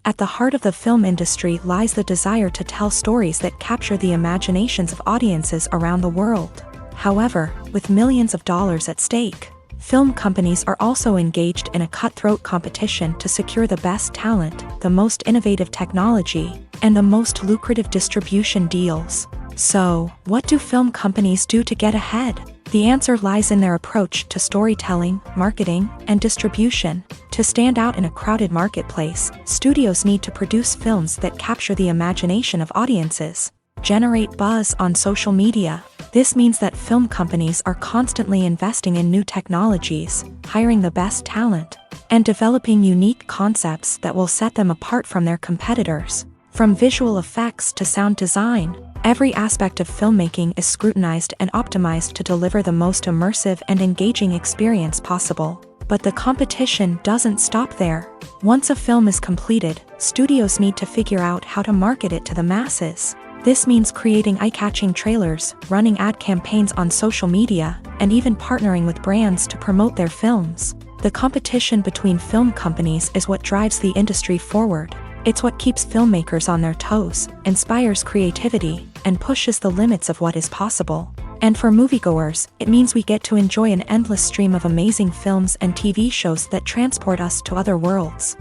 At the heart of the film industry lies the desire to tell stories that capture the imaginations of audiences around the world. However, with millions of dollars at stake, film companies are also engaged in a cutthroat competition to secure the best talent, the most innovative technology, and the most lucrative distribution deals. So, what do film companies do to get ahead? The answer lies in their approach to storytelling, marketing, and distribution. To stand out in a crowded marketplace, studios need to produce films that capture the imagination of audiences, generate buzz on social media. This means that film companies are constantly investing in new technologies, hiring the best talent, and developing unique concepts that will set them apart from their competitors. From visual effects to sound design, every aspect of filmmaking is scrutinized and optimized to deliver the most immersive and engaging experience possible. But the competition doesn't stop there. Once a film is completed, studios need to figure out how to market it to the masses. This means creating eye-catching trailers, running ad campaigns on social media, and even partnering with brands to promote their films. The competition between film companies is what drives the industry forward. It's what keeps filmmakers on their toes, inspires creativity, and pushes the limits of what is possible. And for moviegoers, it means we get to enjoy an endless stream of amazing films and TV shows that transport us to other worlds.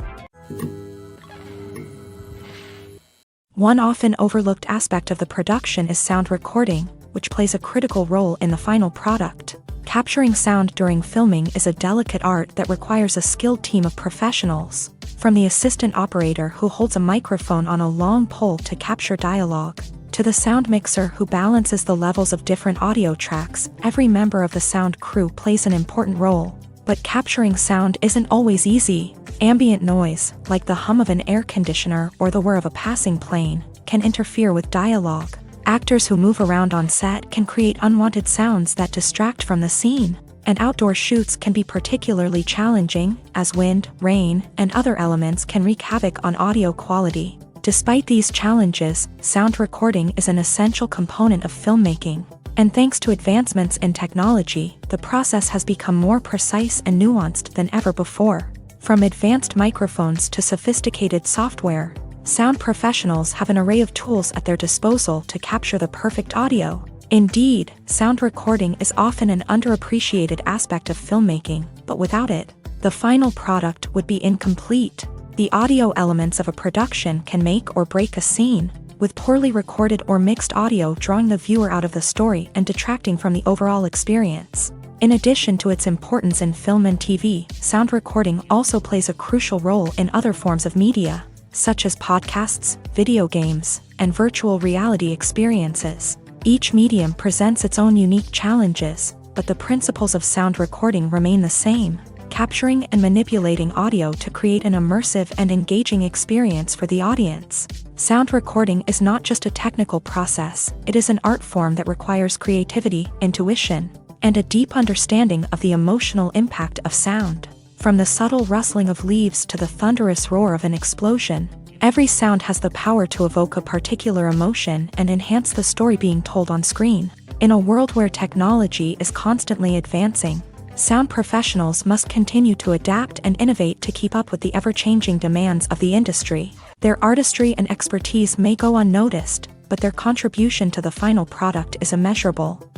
One often overlooked aspect of the production is sound recording, which plays a critical role in the final product. Capturing sound during filming is a delicate art that requires a skilled team of professionals. From the assistant operator who holds a microphone on a long pole to capture dialogue, to the sound mixer who balances the levels of different audio tracks, every member of the sound crew plays an important role. But capturing sound isn't always easy. Ambient noise, like the hum of an air conditioner or the whir of a passing plane, can interfere with dialogue. Actors who move around on set can create unwanted sounds that distract from the scene. And outdoor shoots can be particularly challenging, as wind, rain, and other elements can wreak havoc on audio quality. Despite these challenges, sound recording is an essential component of filmmaking. And thanks to advancements in technology, the process has become more precise and nuanced than ever before. From advanced microphones to sophisticated software, sound professionals have an array of tools at their disposal to capture the perfect audio. Indeed, sound recording is often an underappreciated aspect of filmmaking, but without it, the final product would be incomplete. The audio elements of a production can make or break a scene, with poorly recorded or mixed audio drawing the viewer out of the story and detracting from the overall experience. In addition to its importance in film and TV, sound recording also plays a crucial role in other forms of media, such as podcasts, video games, and virtual reality experiences. Each medium presents its own unique challenges, but the principles of sound recording remain the same, capturing and manipulating audio to create an immersive and engaging experience for the audience. Sound recording is not just a technical process, it is an art form that requires creativity, intuition, and a deep understanding of the emotional impact of sound. From the subtle rustling of leaves to the thunderous roar of an explosion, every sound has the power to evoke a particular emotion and enhance the story being told on screen. In a world where technology is constantly advancing, sound professionals must continue to adapt and innovate to keep up with the ever-changing demands of the industry. Their artistry and expertise may go unnoticed, but their contribution to the final product is immeasurable.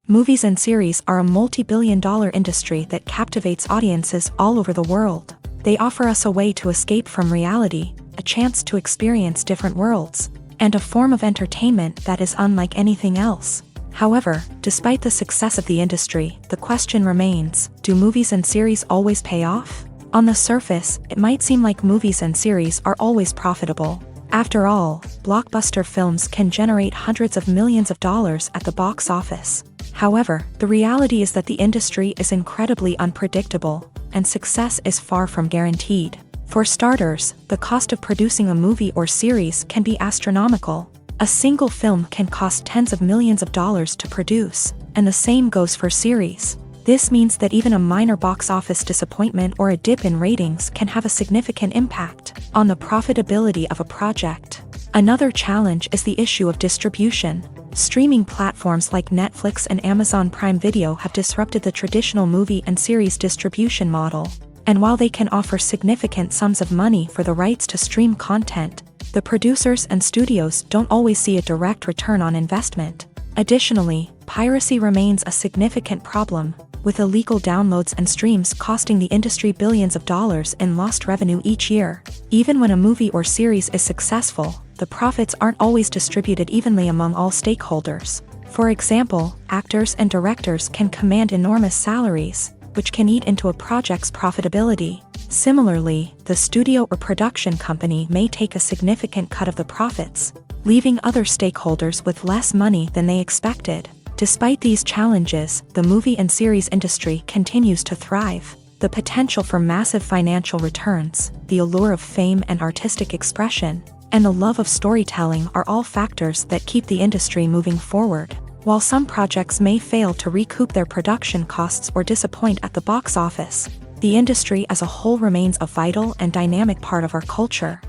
Movies and series are a multi-billion-dollar industry that captivates audiences all over the world. They offer us a way to escape from reality, a chance to experience different worlds, and a form of entertainment that is unlike anything else. However, despite the success of the industry, the question remains, do movies and series always pay off? On the surface, it might seem like movies and series are always profitable. After all, blockbuster films can generate hundreds of millions of dollars at the box office. However, the reality is that the industry is incredibly unpredictable, and success is far from guaranteed. For starters, the cost of producing a movie or series can be astronomical. A single film can cost tens of millions of dollars to produce, and the same goes for series. This means that even a minor box office disappointment or a dip in ratings can have a significant impact on the profitability of a project. Another challenge is the issue of distribution. Streaming platforms like Netflix and Amazon Prime Video have disrupted the traditional movie and series distribution model. And while they can offer significant sums of money for the rights to stream content, the producers and studios don't always see a direct return on investment. Additionally, piracy remains a significant problem, with illegal downloads and streams costing the industry billions of dollars in lost revenue each year. Even when a movie or series is successful, the profits aren't always distributed evenly among all stakeholders. For example, actors and directors can command enormous salaries, which can eat into a project's profitability. Similarly, the studio or production company may take a significant cut of the profits, leaving other stakeholders with less money than they expected. Despite these challenges, the movie and series industry continues to thrive. The potential for massive financial returns, the allure of fame and artistic expression, and the love of storytelling are all factors that keep the industry moving forward. While some projects may fail to recoup their production costs or disappoint at the box office, the industry as a whole remains a vital and dynamic part of our culture.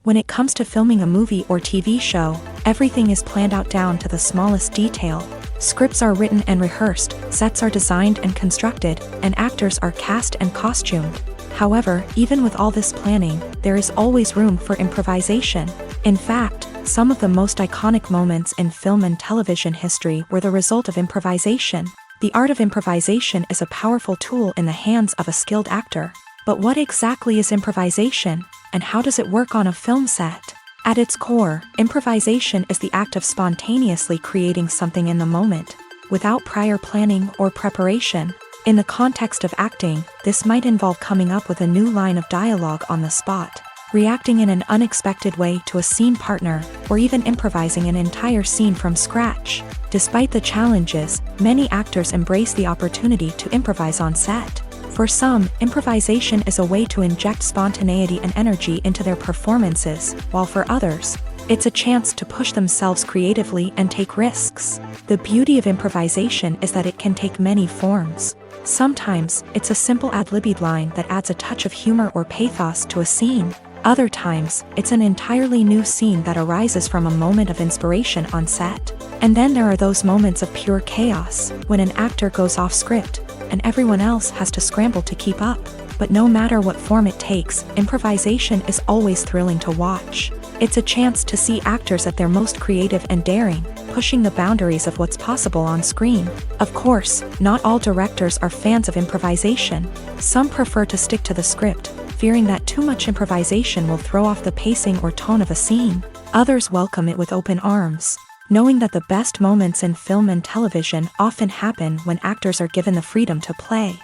When it comes to filming a movie or TV show, everything is planned out down to the smallest detail. Scripts are written and rehearsed, sets are designed and constructed, and actors are cast and costumed. However, even with all this planning, there is always room for improvisation. In fact, some of the most iconic moments in film and television history were the result of improvisation. The art of improvisation is a powerful tool in the hands of a skilled actor. But what exactly is improvisation, and how does it work on a film set? At its core, improvisation is the act of spontaneously creating something in the moment, without prior planning or preparation. In the context of acting, this might involve coming up with a new line of dialogue on the spot, reacting in an unexpected way to a scene partner, or even improvising an entire scene from scratch. Despite the challenges, many actors embrace the opportunity to improvise on set. For some, improvisation is a way to inject spontaneity and energy into their performances, while for others, it's a chance to push themselves creatively and take risks. The beauty of improvisation is that it can take many forms. Sometimes, it's a simple ad-libbed line that adds a touch of humor or pathos to a scene. Other times, it's an entirely new scene that arises from a moment of inspiration on set. And then there are those moments of pure chaos, when an actor goes off script, and everyone else has to scramble to keep up. But no matter what form it takes, improvisation is always thrilling to watch. It's a chance to see actors at their most creative and daring, pushing the boundaries of what's possible on screen. Of course, not all directors are fans of improvisation. Some prefer to stick to the script, fearing that too much improvisation will throw off the pacing or tone of a scene. Others welcome it with open arms, knowing that the best moments in film and television often happen when actors are given the freedom to play.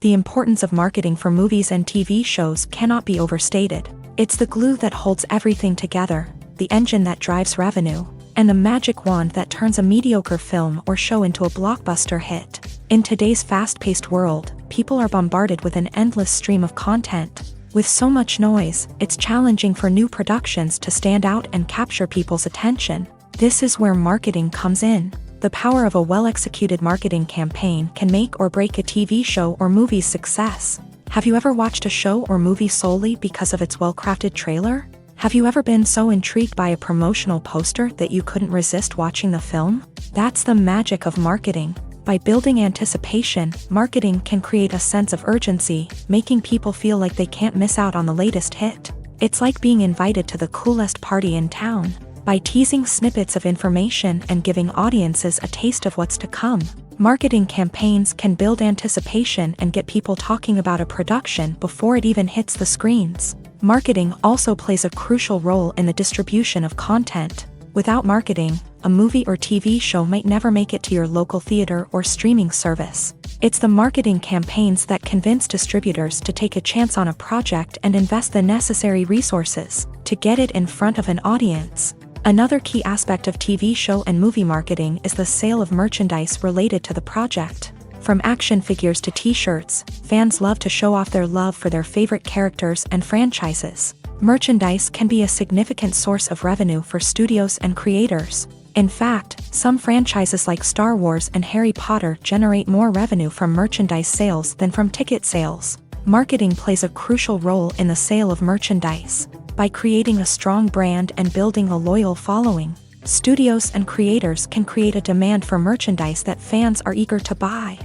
The importance of marketing for movies and TV shows cannot be overstated. It's the glue that holds everything together, the engine that drives revenue, and the magic wand that turns a mediocre film or show into a blockbuster hit. In today's fast-paced world, people are bombarded with an endless stream of content. With so much noise, it's challenging for new productions to stand out and capture people's attention. This is where marketing comes in. The power of a well-executed marketing campaign can make or break a TV show or movie's success. Have you ever watched a show or movie solely because of its well-crafted trailer? Have you ever been so intrigued by a promotional poster that you couldn't resist watching the film? That's the magic of marketing. By building anticipation, marketing can create a sense of urgency, making people feel like they can't miss out on the latest hit. It's like being invited to the coolest party in town. By teasing snippets of information and giving audiences a taste of what's to come, marketing campaigns can build anticipation and get people talking about a production before it even hits the screens. Marketing also plays a crucial role in the distribution of content. Without marketing, a movie or TV show might never make it to your local theater or streaming service. It's the marketing campaigns that convince distributors to take a chance on a project and invest the necessary resources to get it in front of an audience. Another key aspect of TV show and movie marketing is the sale of merchandise related to the project. From action figures to t-shirts, fans love to show off their love for their favorite characters and franchises. Merchandise can be a significant source of revenue for studios and creators. In fact, some franchises like Star Wars and Harry Potter generate more revenue from merchandise sales than from ticket sales. Marketing plays a crucial role in the sale of merchandise. By creating a strong brand and building a loyal following, studios and creators can create a demand for merchandise that fans are eager to buy.